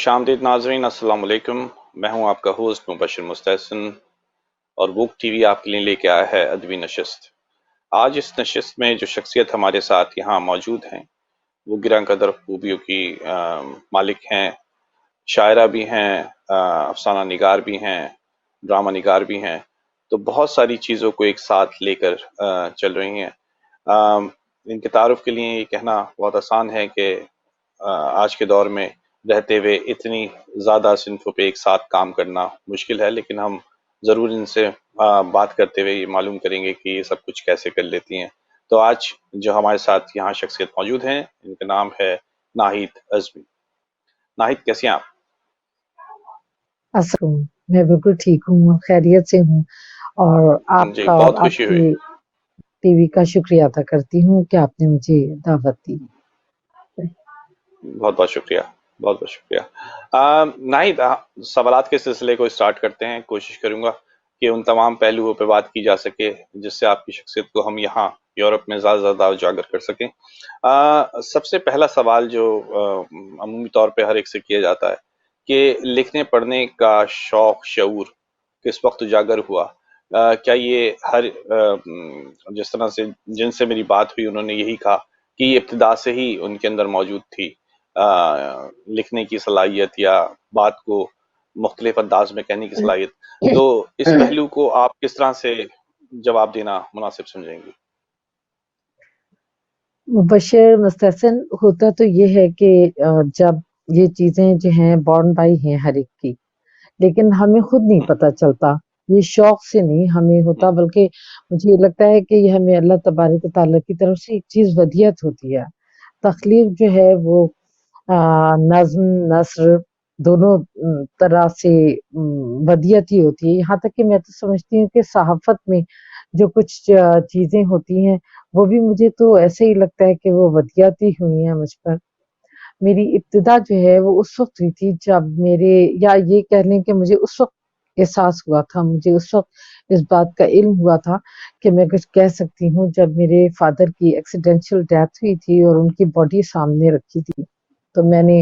خوش آمدید ناظرین، السلام علیکم۔ میں ہوں آپ کا ہوسٹ مبشر مستحسن اور ووک ٹی وی آپ کے لیے لے کے آیا ہے ادبی نشست۔ آج اس نشست میں جو شخصیت ہمارے ساتھ یہاں موجود ہیں وہ گراں قدر خوبیوں کی مالک ہیں، شاعرہ بھی ہیں، افسانہ نگار بھی ہیں، ڈرامہ نگار بھی ہیں، تو بہت ساری چیزوں کو ایک ساتھ لے کر چل رہی ہیں۔ ان کے تعارف کے لیے یہ کہنا بہت آسان ہے کہ آج کے دور میں رہتے ہوئے اتنی زیادہ صنفوں پہ ایک ساتھ کام کرنا مشکل ہے، لیکن ہم ضرور ان سے بات کرتے ہوئے یہ معلوم کریں گے کہ یہ سب کچھ کیسے کر لیتی ہیں۔ تو آج جو ہمارے ساتھ یہاں شخصیت موجود ہیں ان کا نام ہے ناہید اعظمی۔ ناہید، کیسے ہیں آپ؟ السلام، میں بالکل ٹھیک ہوں، خیریت سے ہوں، اور آپ جی، کا اور بہت آپ خوشی ہوئی۔ کی ٹی وی کا شکریہ ادا کرتی ہوں کہ آپ نے مجھے دعوت دی۔ بہت بہت شکریہ، بہت بہت شکریہ۔ ناہید، سوالات کے سلسلے کو اسٹارٹ کرتے ہیں۔ کوشش کروں گا کہ ان تمام پہلوؤں پہ بات کی جا سکے جس سے آپ کی شخصیت کو ہم یہاں یورپ میں زیادہ زیادہ اجاگر کر سکیں۔ سب سے پہلا سوال جو عمومی طور پہ ہر ایک سے کیا جاتا ہے کہ لکھنے پڑھنے کا شوق، شعور کس وقت اجاگر ہوا؟ کیا یہ ہر جس طرح سے جن سے میری بات ہوئی انہوں نے یہی کہا کہ یہ ابتدا سے ہی ان کے اندر موجود تھی، لکھنے کی صلاحیت یا بات کو مختلف انداز میں کہنے کی صلاحیت؟ تو اس پہلو کو آپ کس طرح سے جواب دینا مناسب سمجھیں گے؟ مبشر مستحسن، ہوتا تو یہ ہے کہ جب یہ چیزیں جو ہیں بورن بائی ہیں ہر ایک کی، لیکن ہمیں خود نہیں پتہ چلتا، یہ شوق سے نہیں ہمیں ہوتا، بلکہ مجھے یہ لگتا ہے کہ یہ ہمیں اللہ تبارک و تعالیٰ کی طرف سے ایک چیز ودیعت ہوتی ہے۔ تخلیق جو ہے وہ نظم نثر دونوں طرح سے ودیعت ہی ہوتی ہے، یہاں تک کہ میں تو سمجھتی ہوں کہ صحافت میں جو کچھ چیزیں ہوتی ہیں وہ بھی مجھے تو ایسے ہی لگتا ہے کہ وہ ودیعت ہی ہوئی ہیں مجھ پر۔ میری ابتدا جو ہے وہ اس وقت ہوئی تھی جب میرے، یا یہ کہہ لیں کہ مجھے اس وقت احساس ہوا تھا، مجھے اس وقت اس بات کا علم ہوا تھا کہ میں کچھ کہہ سکتی ہوں، جب میرے فادر کی ایکسیڈنشل ڈیتھ ہوئی تھی اور ان کی باڈی سامنے رکھی تھی، تو میں نے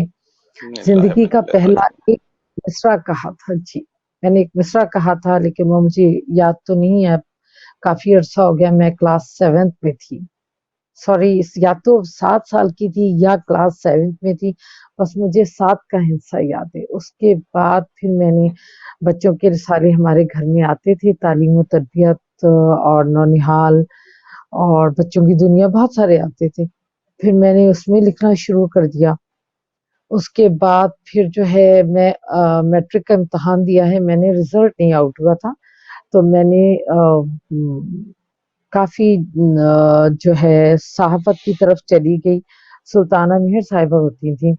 زندگی کا پہلا ایک مصرع کہا تھا۔ جی، میں نے ایک مصرع کہا تھا، لیکن وہ مجھے یاد تو نہیں ہے، کافی عرصہ ہو گیا، میں کلاس 7 میں تھی، سوری، یا تو 7 سال کی تھی یا کلاس 7 میں تھی، بس مجھے 7 کا حصہ یاد ہے۔ اس کے بعد پھر میں نے بچوں کے رسالے ہمارے گھر میں آتے تھے، تعلیم و تربیت اور نونہال اور بچوں کی دنیا، بہت سارے آتے تھے، پھر میں نے اس میں لکھنا شروع کر دیا۔ اس کے بعد پھر جو ہے میں میٹرک کا امتحان دیا ہے، میں نے رزلٹ نہیں آؤٹ ہوا تھا، تو میں نے کافی جو ہے صحافت کی طرف چلی گئی۔ سلطانہ مہر صاحبہ ہوتی تھیں،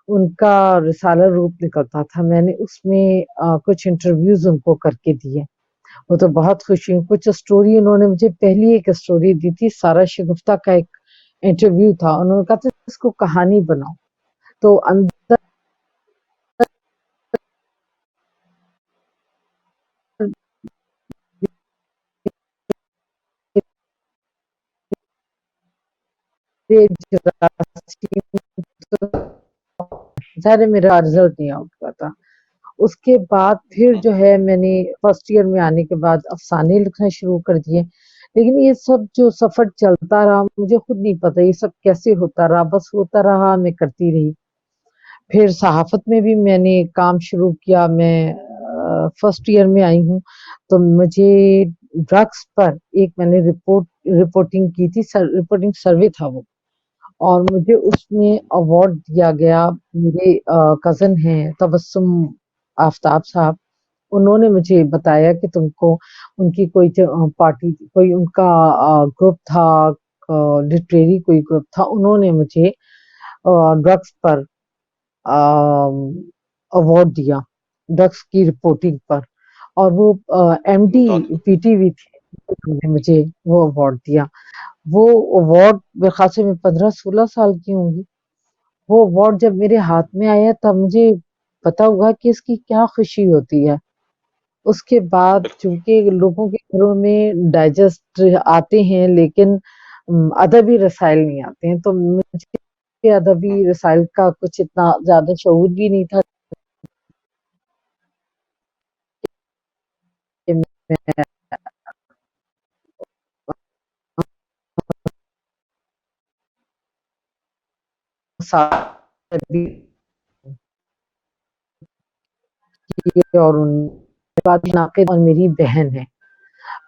ان کا رسالہ روپ نکلتا تھا، میں نے اس میں کچھ انٹرویوز ان کو کر کے دیے، وہ تو بہت خوشی ہوں۔ کچھ اسٹوری انہوں نے مجھے پہلی ایک اسٹوری دی تھی، سارا شگفتہ کا ایک انٹرویو تھا، انہوں نے کہا تھا اس کو کہانی بناؤ، تو اندر ظاہر میرا رزلٹ نہیں آؤٹ ہوا تھا۔ اس کے بعد پھر جو ہے میں نے فرسٹ ایئر میں آنے کے بعد افسانے لکھنا شروع کر دیے، لیکن یہ سب جو سفر چلتا رہا مجھے خود نہیں پتا یہ سب کیسے ہوتا رہا، بس ہوتا رہا، میں کرتی رہی۔ پھر صحافت میں بھی میں نے کام شروع کیا، میں فرسٹ ایئر میں آئی ہوں تو مجھے ڈرگس پر ایک میں نے رپورٹنگ کی تھی، رپورٹنگ سروے تھا وہ، اور مجھے اس میں ایوارڈ دیا گیا۔ میرے کزن ہیں تبسم آفتاب صاحب، انہوں نے مجھے بتایا کہ تم کو ان کی کوئی پارٹی، کوئی ان کا گروپ تھا، لٹریری کوئی گروپ تھا، انہوں نے مجھے ڈرگس پر ایوارڈ دیا، ڈرگس کی رپورٹنگ پر، اور وہ M D P T V تھے، انہوں نے مجھے وہ ایوارڈ دیا۔ وہ ایوارڈ میرے خیال سے میں 15-16 سال کی ہوں گی، وہ ایوارڈ جب میرے ہاتھ میں آیا تب مجھے پتا ہوا کہ اس کی کیا خوشی ہوتی ہے۔ اس کے بعد چونکہ لوگوں کے گھروں میں ڈائجسٹ آتے ہیں لیکن ادبی رسائل نہیں آتے ہیں، تو مجھے ادبی رسائل کا کچھ اتنا زیادہ شعور بھی نہیں تھا، اور ان بات ناقد اور میری بہن ہے،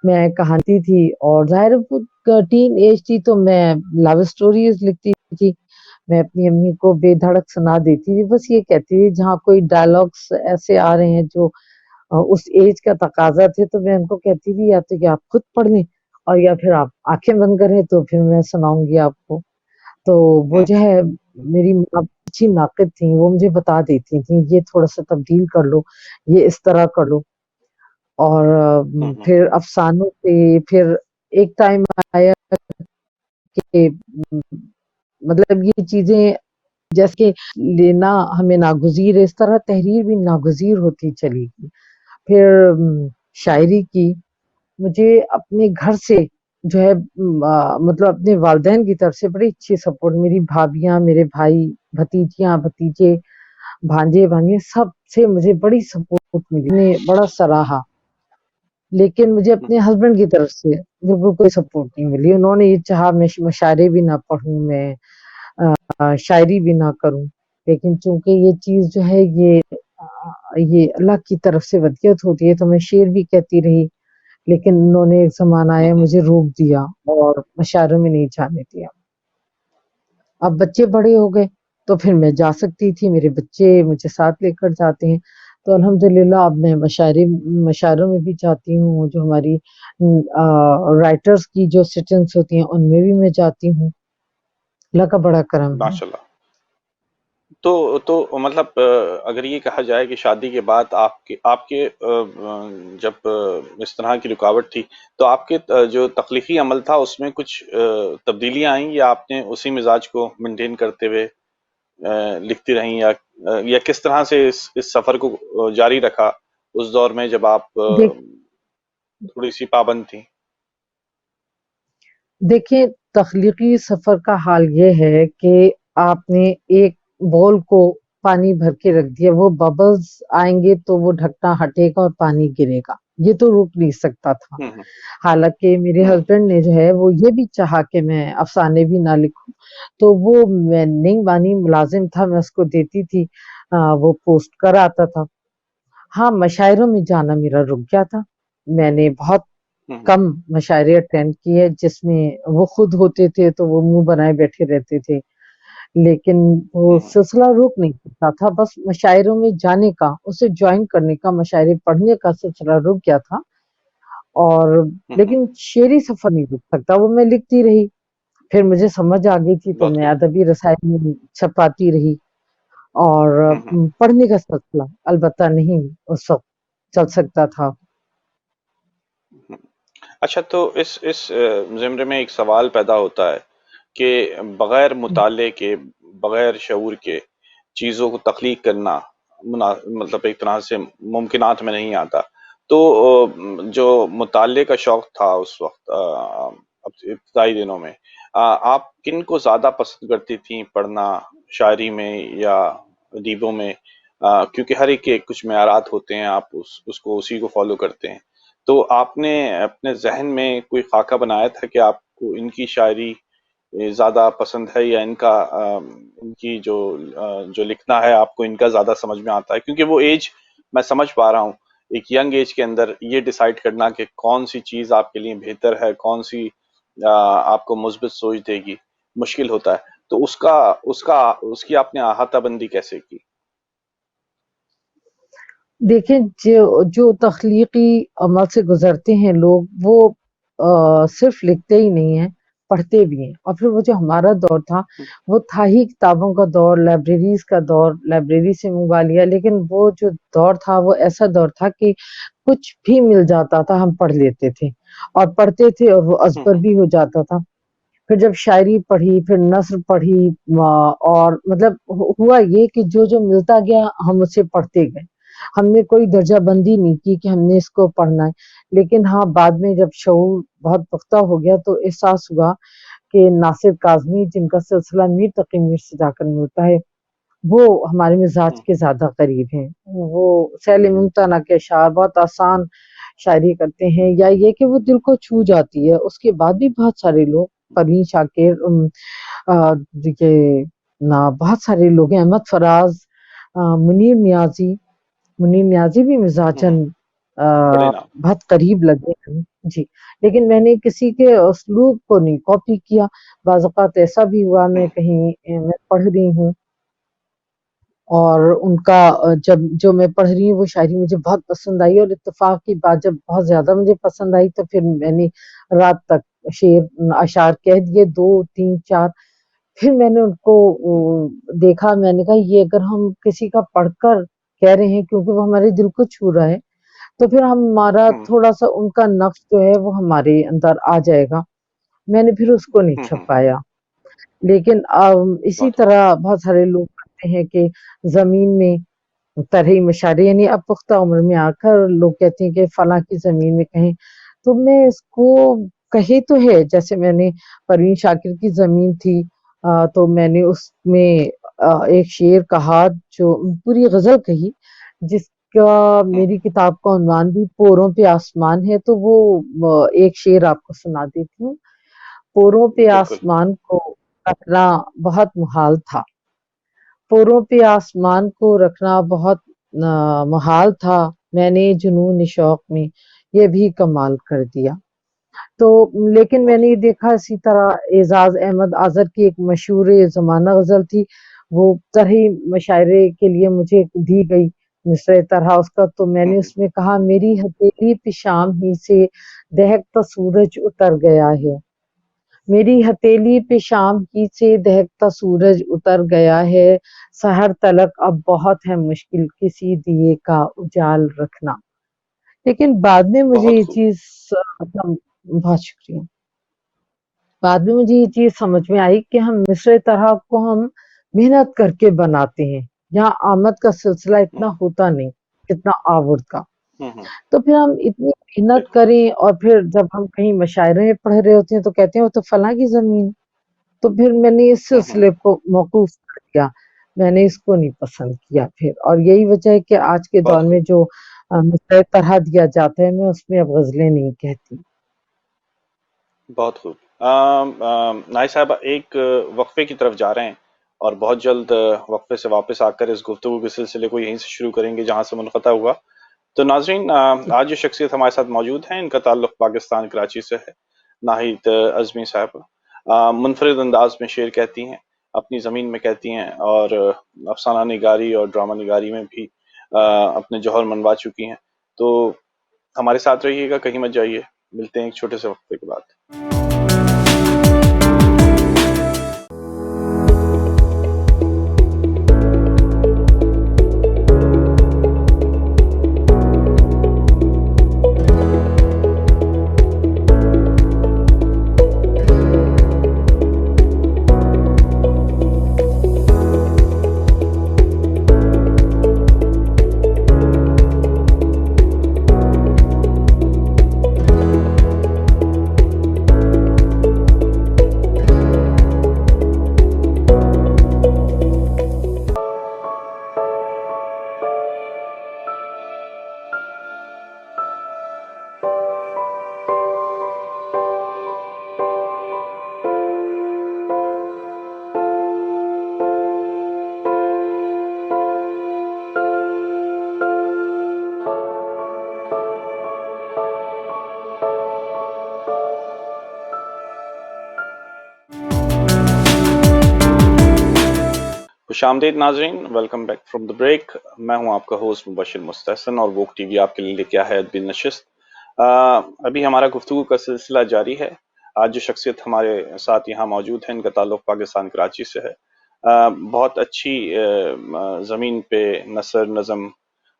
میں کہانتی تھی اور ظاہر ٹین ایج تھی تو میں لو سٹوریز لکھتی تھی. میں اپنی امی کو بے دھڑک سنا دیتی تھی، بس یہ کہتی تھی جہاں کوئی ڈائلاگس ایسے آ رہے ہیں جو اس ایج کا تقاضا تھے تو میں ان کو کہتی تھی یا تو کہ آپ خود پڑھ لیں اور یا پھر آپ آنکھیں بند کریں تو پھر میں سناؤں گی آپ کو. تو وہ جو ہے میری اچھی ناقد تھیں، وہ مجھے بتا دیتی تھیں یہ تھوڑا سا تبدیل کر لو، یہ اس طرح کر لو. اور پھر افسانوں سے پھر ایک ٹائم آیا کہ مطلب یہ چیزیں جیسے کہ لینا ہمیں ناگزیر ہے، اس طرح تحریر بھی ناگزیر ہوتی چلی گئی. پھر شاعری کی مجھے اپنے گھر سے جو ہے مطلب اپنے والدین کی طرف سے بڑی اچھی سپورٹ، میری بھابیاں، میرے بھائی، بھتیجیاں، بھتیجے، بھانجے بھانجے سب سے مجھے بڑی سپورٹ ملی، نے بڑا سراہا. لیکن مجھے اپنے ہسبینڈ کی طرف سے بالکل کوئی سپورٹ نہیں ملی. انہوں نے یہ چاہا میں مشاعرے بھی نہ پڑھوں، میں شاعری بھی نہ کروں. لیکن چونکہ یہ چیز جو ہے یہ اللہ کی طرف سے ودیت ہوتی ہے تو میں شعر بھی کہتی رہی. لیکن انہوں نے ایک زمانہ آیا مجھے روک دیا اور مشاعروں میں نہیں جانے دیا. اب بچے بڑے ہو گئے تو پھر میں جا سکتی تھی، میرے بچے مجھے ساتھ لے کر جاتے ہیں تو الحمدللہ اب میں مشاعروں میں بھی جاتی ہوں. جو ہماری رائٹرز کی جو سیٹنگز ہوتی ہیں ان میں بھی میں جاتی ہوں. اللہ کا بڑا کرم ہے. ماشاء اللہ. تو مطلب اگر یہ کہا جائے کہ شادی کے بعد آپ کے جب اس طرح کی رکاوٹ تھی تو آپ کے جو تخلیقی عمل تھا اس میں کچھ تبدیلیاں آئیں یا آپ نے اسی مزاج کو مینٹین کرتے ہوئے لکھتی رہیں یا کس طرح سے اس سفر کو جاری رکھا اس دور میں جب آپ تھوڑی سی پابند تھی؟ دیکھیں تخلیقی سفر کا حال یہ ہے کہ آپ نے ایک بول کو پانی بھر کے رکھ دیا، وہ ببلز آئیں گے تو وہ ڈھکنا ہٹے گا اور پانی گرے گا، یہ تو رک نہیں سکتا تھا. حالانکہ میرے ہسبینڈ نے جو ہے وہ یہ بھی چاہا کہ میں افسانے بھی نہ لکھوں تو وہ نہیں بانی ملازم تھا، میں اس کو دیتی تھی، وہ پوسٹ کر آتا تھا. ہاں مشاعروں میں جانا میرا رک گیا تھا. میں نے بہت کم مشاعرے اٹینڈ کیے جس میں وہ خود ہوتے تھے تو وہ منہ بنائے بیٹھے رہتے تھے، لیکن وہ سلسلہ روک نہیں سکتا تھا. بس مشاعروں میں جانے کا، اسے جوائن کرنے کا، مشاعرے پڑھنے کا سلسلہ رک گیا تھا. اور لیکن شعری سفر نہیں رک سکتا، وہ میں لکھتی رہی. پھر مجھے سمجھ آ گئی تھی تو میں ادبی رسائل میں چھپاتی رہی. اور پڑھنے کا سلسلہ البتہ نہیں اس وقت چل سکتا تھا. اچھا، تو اس زمرے میں ایک سوال پیدا ہوتا ہے کہ بغیر مطالعے کے، بغیر شعور کے چیزوں کو تخلیق کرنا مطلب ایک طرح سے ممکنات میں نہیں آتا. تو جو مطالعے کا شوق تھا اس وقت ابتدائی دنوں میں، آپ کن کو زیادہ پسند کرتی تھیں پڑھنا، شاعری میں یا ادیبوں میں؟ کیونکہ ہر ایک کے کچھ معیارات ہوتے ہیں، آپ اس کو اسی کو فالو کرتے ہیں. تو آپ نے اپنے ذہن میں کوئی خاکہ بنایا تھا کہ آپ کو ان کی شاعری زیادہ پسند ہے یا ان کی جو لکھنا ہے آپ کو ان کا زیادہ سمجھ میں آتا ہے؟ کیونکہ وہ ایج میں سمجھ پا رہا ہوں، ایک ینگ ایج کے اندر یہ ڈیسائیڈ کرنا کہ کون سی چیز آپ کے لیے بہتر ہے، کون سی آپ کو مثبت سوچ دے گی، مشکل ہوتا ہے. تو اس کی آپ نے احاطہ بندی کیسے کی؟ دیکھیں جو تخلیقی عمل سے گزرتے ہیں لوگ، وہ صرف لکھتے ہی نہیں ہیں، پڑھتے بھی ہیں. اور پھر وہ جو ہمارا دور تھا وہ تھا ہی کتابوں کا دور، لائبریریز کا دور، لائبریری سے منگوا لیا. لیکن وہ جو دور تھا وہ ایسا دور تھا کہ کچھ بھی مل جاتا تھا ہم پڑھ لیتے تھے اور پڑھتے تھے اور وہ ازبر بھی ہو جاتا تھا. پھر جب شاعری پڑھی، پھر نثر پڑھی، اور مطلب ہوا یہ کہ جو ملتا گیا ہم اسے پڑھتے گئے. ہم نے کوئی درجہ بندی نہیں کی کہ ہم نے اس کو پڑھنا ہے. لیکن ہاں بعد میں جب شعور بہت پختہ ہو گیا تو احساس ہوا کہ ناصر کاظمی، جن کا سلسلہ میر تقی میر سے جا کر ملتا ہے، وہ ہمارے مزاج کے زیادہ قریب ہیں۔ وہ سیل ممتنع کے اشعار بہت آسان شاعری کرتے ہیں، یا یہ کہ وہ دل کو چھو جاتی ہے۔ اس کے بعد بھی بہت سارے لوگ، پروین شاکر، یہ بہت سارے لوگ ہیں، احمد فراز، منیر نیازی بھی مزاجن بڑے نام۔ بہت قریب لگے ہیں جی، لیکن میں نے کسی کے اسلوب کو نہیں کاپی کیا۔ بعض اوقات ایسا بھی ہوا میں کہیں میں پڑھ رہی ہوں اور ان کا جو میں پڑھ رہی ہوں وہ شاعری مجھے بہت پسند آئی، اور اتفاق کی بات جب بہت زیادہ مجھے پسند آئی تو پھر میں نے رات تک اشعار کہہ دیے، 2 3 4۔ پھر میں نے ان کو دیکھا، میں نے کہا یہ اگر ہم کسی کا پڑھ کر کہہ رہے ہیں کیونکہ وہ ہمارے دل کو چھو رہا ہے، تو پھر ہمارا تھوڑا سا ان کا نقش جو ہے وہ ہمارے اندر آ جائے گا۔ میں نے پھر اس کو نہیں چھپایا، لیکن اسی طرح بہت سارے لوگ کہتے ہیں کہ زمین میں طرح مشاعرے، یعنی اب پختہ عمر میں آ کر لوگ کہتے ہیں کہ فلاں کی زمین میں کہیں، تو میں اس کو کہی تو ہے، جیسے میں نے پروین شاکر کی زمین تھی تو میں نے اس میں ایک شعر کہا، جو پوری غزل کہی، جس کا میری کتاب کا عنوان بھی پوروں پہ آسمان ہے، تو وہ ایک شعر آپ کو سنا دیتی ہوں۔ پوروں پہ آسمان کو رکھنا بہت محال تھا، پوروں پہ آسمان کو رکھنا بہت محال تھا، میں نے جنون شوق میں یہ بھی کمال کر دیا۔ تو لیکن میں نے دیکھا اسی طرح اعجاز احمد آذر کی ایک مشہور زمانہ غزل تھی، وہ طرح مشاعرے کے لیے مجھے دی گئی مصرع طرح اس کا، تو میں نے اس میں کہا میری ہتھیلی پہ شام ہی سے دہکتا سورج اتر گیا ہے، میری ہتھیلی پہ شام ہی سے دہکتا سورج اتر گیا ہے، سحر تلک اب بہت ہے مشکل کسی دیے کا اجال رکھنا۔ لیکن بعد میں مجھے یہ چیز بہت شکریہ، بعد میں مجھے یہ چیز سمجھ میں آئی کہ ہم مصرع طرح کو ہم محنت کر کے بناتے ہیں، یہاں آمد کا سلسلہ اتنا ہوتا نہیں جتنا آورد کا، تو پھر ہم اتنی محنت کریں اور پھر جب ہم کہیں مشاعرے میں پڑھ رہے ہوتے ہیں تو کہتے ہیں وہ تو فلاں کی زمین، تو پھر میں نے اس سلسلے کو موقوف کر دیا، میں نے اس کو نہیں پسند کیا پھر، اور یہی وجہ ہے کہ آج کے دور میں جو مصرع طرح دیا جاتا ہے میں اس میں اب غزلیں نہیں کہتی۔ بہت خوب۔ نائی صاحبہ ایک وقفے کی طرف جا رہے ہیں اور بہت جلد وقفے سے واپس آ کر اس گفتگو کے سلسلے کو یہیں سے شروع کریں گے جہاں سے منقطع ہوا۔ تو ناظرین، آج جو شخصیت ہمارے ساتھ موجود ہیں ان کا تعلق پاکستان کراچی سے ہے، ناہید اعظمی صاحب منفرد انداز میں شعر کہتی ہیں، اپنی زمین میں کہتی ہیں، اور افسانہ نگاری اور ڈرامہ نگاری میں بھی اپنے جوہر منوا چکی ہیں۔ تو ہمارے ساتھ رہیے گا، کہیں مت جائیے، ملتے ہیں ایک چھوٹے سے وقفے کے بعد۔ خوش آمدید ناظرین، welcome back from the break. میں ہوں آپ کا ہوسٹ مبشر مستحسن اور ووک ٹی وی آپ کے لیے کیا ہے ادبی نشست۔ ابھی ہمارا گفتگو کا سلسلہ جاری ہے۔ آج جو شخصیت ہمارے ساتھ یہاں موجود ہے ان کا تعلق پاکستان کراچی سے ہے۔ بہت اچھی زمین پہ نثر نظم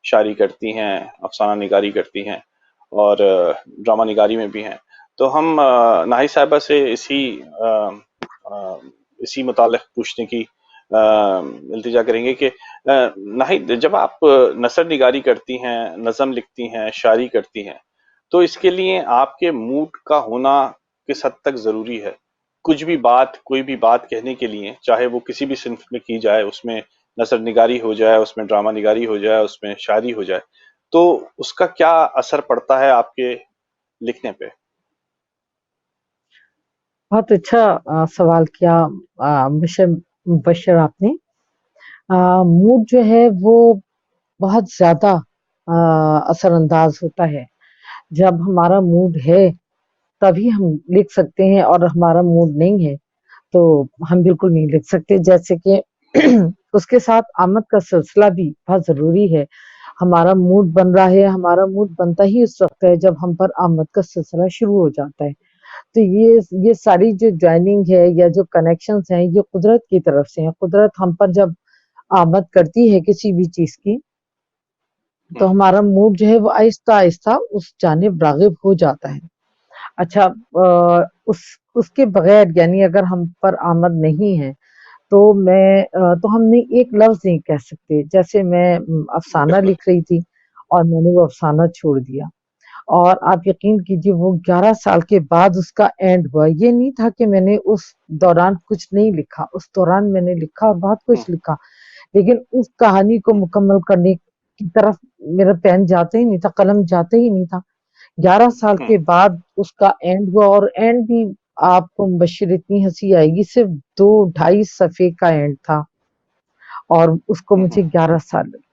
شاعری کرتی ہیں، افسانہ نگاری کرتی ہیں اور ڈرامہ نگاری میں بھی ہیں۔ تو ہم ناہی صاحبہ سے اسی متعلق پوچھنے کی التجا کریں گے کہ ناہید، جب آپ نثر نگاری کرتی ہیں، نظم لکھتی ہیں، شاعری کرتی ہیں، تو اس کے لیے آپ کے موڈ کا ہونا کس حد تک ضروری ہے؟ کوئی بھی بات کہنے کے لیے، چاہے وہ کسی بھی صنف میں کی جائے، اس میں نثر نگاری ہو جائے، اس میں ڈرامہ نگاری ہو جائے، اس میں شاعری ہو جائے، تو اس کا کیا اثر پڑتا ہے آپ کے لکھنے پہ؟ بہت اچھا سوال کیا مبشر آپ نے. موڈ جو ہے وہ بہت زیادہ اثر انداز ہوتا ہے. جب ہمارا موڈ ہے تبھی ہم لکھ سکتے ہیں، اور ہمارا موڈ نہیں ہے تو ہم بالکل نہیں لکھ سکتے. جیسے کہ اس کے ساتھ آمد کا سلسلہ بھی بہت ضروری ہے. ہمارا موڈ بن رہا ہے، ہمارا موڈ بنتا ہی اس وقت ہے جب ہم پر آمد کا سلسلہ شروع ہو جاتا ہے. تو یہ ساری جو جوائننگ ہے یا جو کنیکشنز ہیں یہ قدرت کی طرف سے ہیں. قدرت ہم پر جب آمد کرتی ہے کسی بھی چیز کی تو ہمارا موڈ جو ہے وہ آہستہ آہستہ اس جانب راغب ہو جاتا ہے. اچھا، اس کے بغیر یعنی اگر ہم پر آمد نہیں ہے تو ہم نے ایک لفظ نہیں کہہ سکتے. جیسے میں افسانہ بالکل. لکھ رہی تھی اور میں نے وہ افسانہ چھوڑ دیا، اور آپ یقین کیجیے وہ 11 سال کے بعد اس کا اینڈ ہوا. یہ نہیں تھا کہ میں نے اس دوران کچھ نہیں لکھا، اس دوران میں نے لکھا اور بہت کچھ لکھا، لیکن اس کہانی کو مکمل کرنے کی طرف میرا پین جاتا ہی نہیں تھا، قلم جاتا ہی نہیں تھا. 11 سال کے بعد اس کا اینڈ ہوا، اور اینڈ بھی آپ کو مبشر اتنی ہنسی آئے گی، صرف 2-2.5 صفحے کا اینڈ تھا اور اس کو مجھے 11 سال لگے.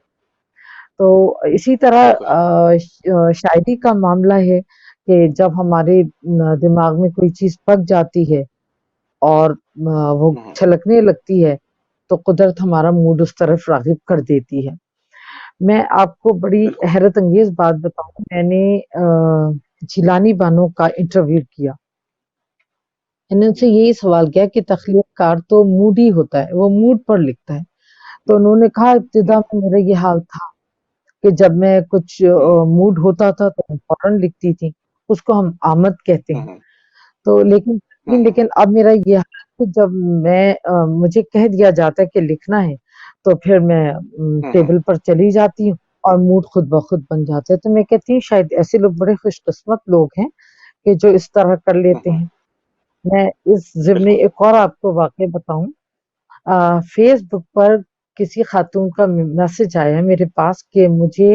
تو اسی طرح بالکل. شاعری کا معاملہ ہے کہ جب ہمارے دماغ میں کوئی چیز پک جاتی ہے اور وہ چھلکنے لگتی ہے تو قدرت ہمارا موڈ اس طرف راغب کر دیتی ہے. میں آپ کو بڑی بالکل. حیرت انگیز بات بتاؤں، میں نے جیلانی بانو کا انٹرویو کیا. میں نے ان سے یہی سوال کیا کہ تخلیق کار تو موڈ ہی ہوتا ہے، وہ موڈ پر لکھتا ہے. تو انہوں نے کہا ابتدا میں میرا یہ حال تھا کہ جب میں کچھ موڈ ہوتا تھا تو میں فوراً لکھتی تھی، اس کو ہم آمد کہتے ہیں. تو لیکن اب میرا یہ حال ہے کہ جب مجھے کہہ دیا جاتا ہے کہ لکھنا ہے تو پھر میں ٹیبل پر چلی جاتی ہوں اور موڈ خود بخود بن جاتا ہے. تو میں کہتی ہوں شاید ایسے لوگ بڑے خوش قسمت لوگ ہیں کہ جو اس طرح کر لیتے ہیں. میں اس ضمن بالکل. ایک اور آپ کو واقعہ بتاؤں. فیس بک پر کسی خاتون کا میسج آیا میرے پاس کہ مجھے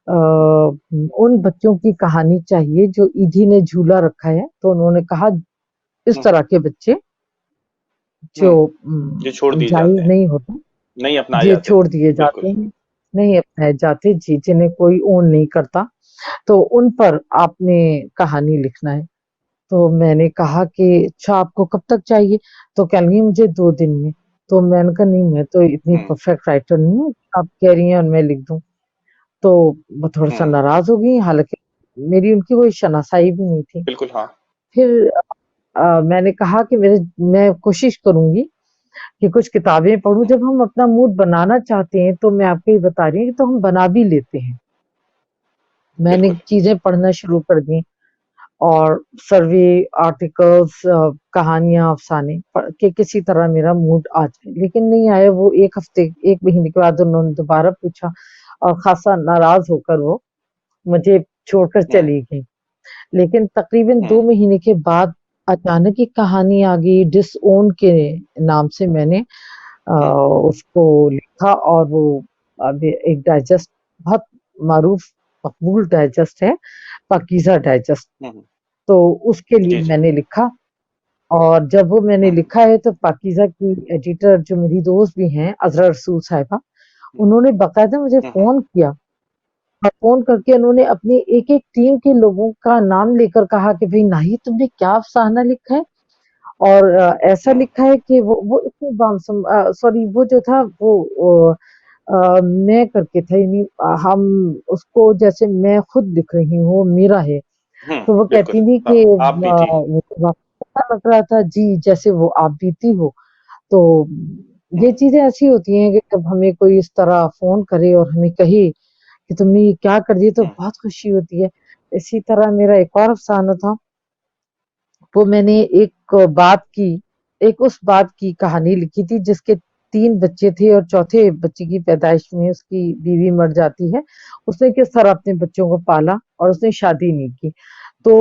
ان بچوں کی کہانی چاہیے جو ایدھی نے جھولا رکھا ہے. تو انہوں نے کہا اس طرح کے بچے جو یہ چھوڑ دیے جاتے جائز ہیں، نہیں ہوتا نہیں اپنائے یہ جاتے. چھوڑ دیے بالکل. جاتے ہیں، نہیں اپنائے جاتے، جی جنہیں کوئی اون نہیں کرتا، تو ان پر آپ نے کہانی لکھنا ہے. تو میں نے کہا کہ اچھا آپ کو کب تک چاہیے؟ تو کہنے لگی مجھے 2 دن میں. تو میں نے کہا نہیں میں تو اتنی پرفیکٹ رائٹر نہیں ہوں آپ کہہ رہی ہیں اور میں لکھ دوں. تو وہ تھوڑا سا ناراض ہو گئی، حالانکہ میری ان کی کوئی شناسائی بھی نہیں تھی. بالکل. ہاں. پھر میں نے کہا کہ میں کوشش کروں گی کہ کچھ کتابیں پڑھوں. جب ہم اپنا موڈ بنانا چاہتے ہیں تو میں آپ کو یہ بتا رہی ہوں کہ تو ہم بنا بھی لیتے ہیں. میں نے بالکل. چیزیں پڑھنا شروع کر دی اور سروے آرٹیکلز کہانیاں افسانے کہ کسی طرح میرا موڈ آ جائے، لیکن نہیں آیا. وہ 1 ہفتے 1 مہینے کے بعد انہوں نے دوبارہ پوچھا اور خاصا ناراض ہو کر وہ مجھے چھوڑ کر چلی گئی. لیکن تقریباً 2 مہینے کے بعد اچانک ایک کہانی آ گئی ڈس اون کے نام سے. میں نے اس کو لکھا اور وہ ایک ڈائجسٹ بہت معروف مقبول ڈائجسٹ ہے، پاکیزہ ڈائجسٹ. تو اس کے لیے جی جی. میں نے لکھا، اور جب وہ میں نے لکھا ہے تو پاکیزہ کی ایڈیٹر جو میری دوست بھی ہیں عذرا رسول صاحبہ، انہوں نے باقاعدہ مجھے فون کیا اور فون کر کے انہوں نے اپنی ایک ٹیم کے لوگوں کا نام لے کر کہا کہ بھئی ناہید تم نے کیا افسانہ لکھا ہے اور ایسا لکھا ہے کہ وہ اتنے سوری وہ جو تھا وہ میں کر کے تھا، یعنی ہم اس کو جیسے میں خود لکھ رہی ہوں میرا ہے. تو وہ بالکل. کہتی تھی ہاں، کہ آپ بھی تھی. ایسا لگ رہا تھا جی جیسے وہ آپ بیتی ہو. تو یہ چیزیں ایسی ہوتی ہیں کہ جب ہمیں کوئی اس طرح فون کرے اور ہمیں کہے کہ تم نے یہ کیا کر دیا تو بہت خوشی ہوتی ہے. اسی طرح میرا ایک اور افسانہ تھا، وہ میں نے ایک اس بات کی کہانی لکھی تھی جس کے 3 بچے تھے اور چوتھے بچے کی پیدائش میں اس کی بیوی مر جاتی ہے. اس نے کس طرح اپنے بچوں کو پالا اور اس نے شادی نہیں کی. تو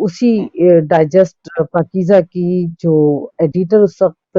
اسی ڈائجسٹ پاکیزہ کی جو ایڈیٹر اس وقت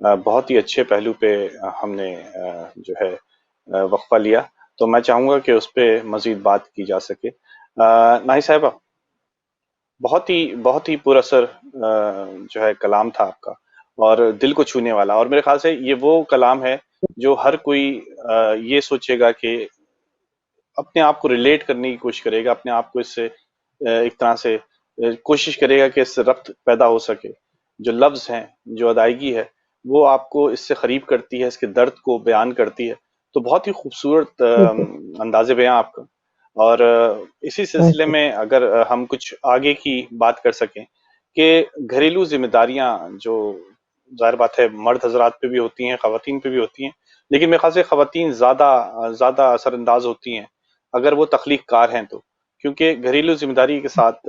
بہت ہی اچھے پہلو پہ ہم نے جو ہے وقفہ لیا، تو میں چاہوں گا کہ اس پہ مزید بات کی جا سکے۔ ناہی صاحبہ، بہت ہی پر اثر جو ہے کلام تھا آپ کا، اور دل کو چھونے والا، اور میرے خیال سے یہ وہ کلام ہے جو ہر کوئی یہ سوچے گا کہ اپنے آپ کو ریلیٹ کرنے کی کوشش کرے گا، اپنے آپ کو اس سے ایک طرح سے کوشش کرے گا کہ اس سے ربط پیدا ہو سکے۔ جو لفظ ہیں، جو ادائیگی ہے، وہ آپ کو اس سے قریب کرتی ہے، اس کے درد کو بیان کرتی ہے۔ تو بہت ہی خوبصورت بالکل انداز بیاں آپ کا۔ اور اسی سلسلے بالکل میں اگر ہم کچھ آگے کی بات کر سکیں کہ گھریلو ذمہ داریاں جو ظاہر بات ہے مرد حضرات پہ بھی ہوتی ہیں، خواتین پہ بھی ہوتی ہیں، لیکن میرے خیال سے خواتین زیادہ اثر انداز ہوتی ہیں اگر وہ تخلیق کار ہیں تو، کیونکہ گھریلو ذمہ داری کے ساتھ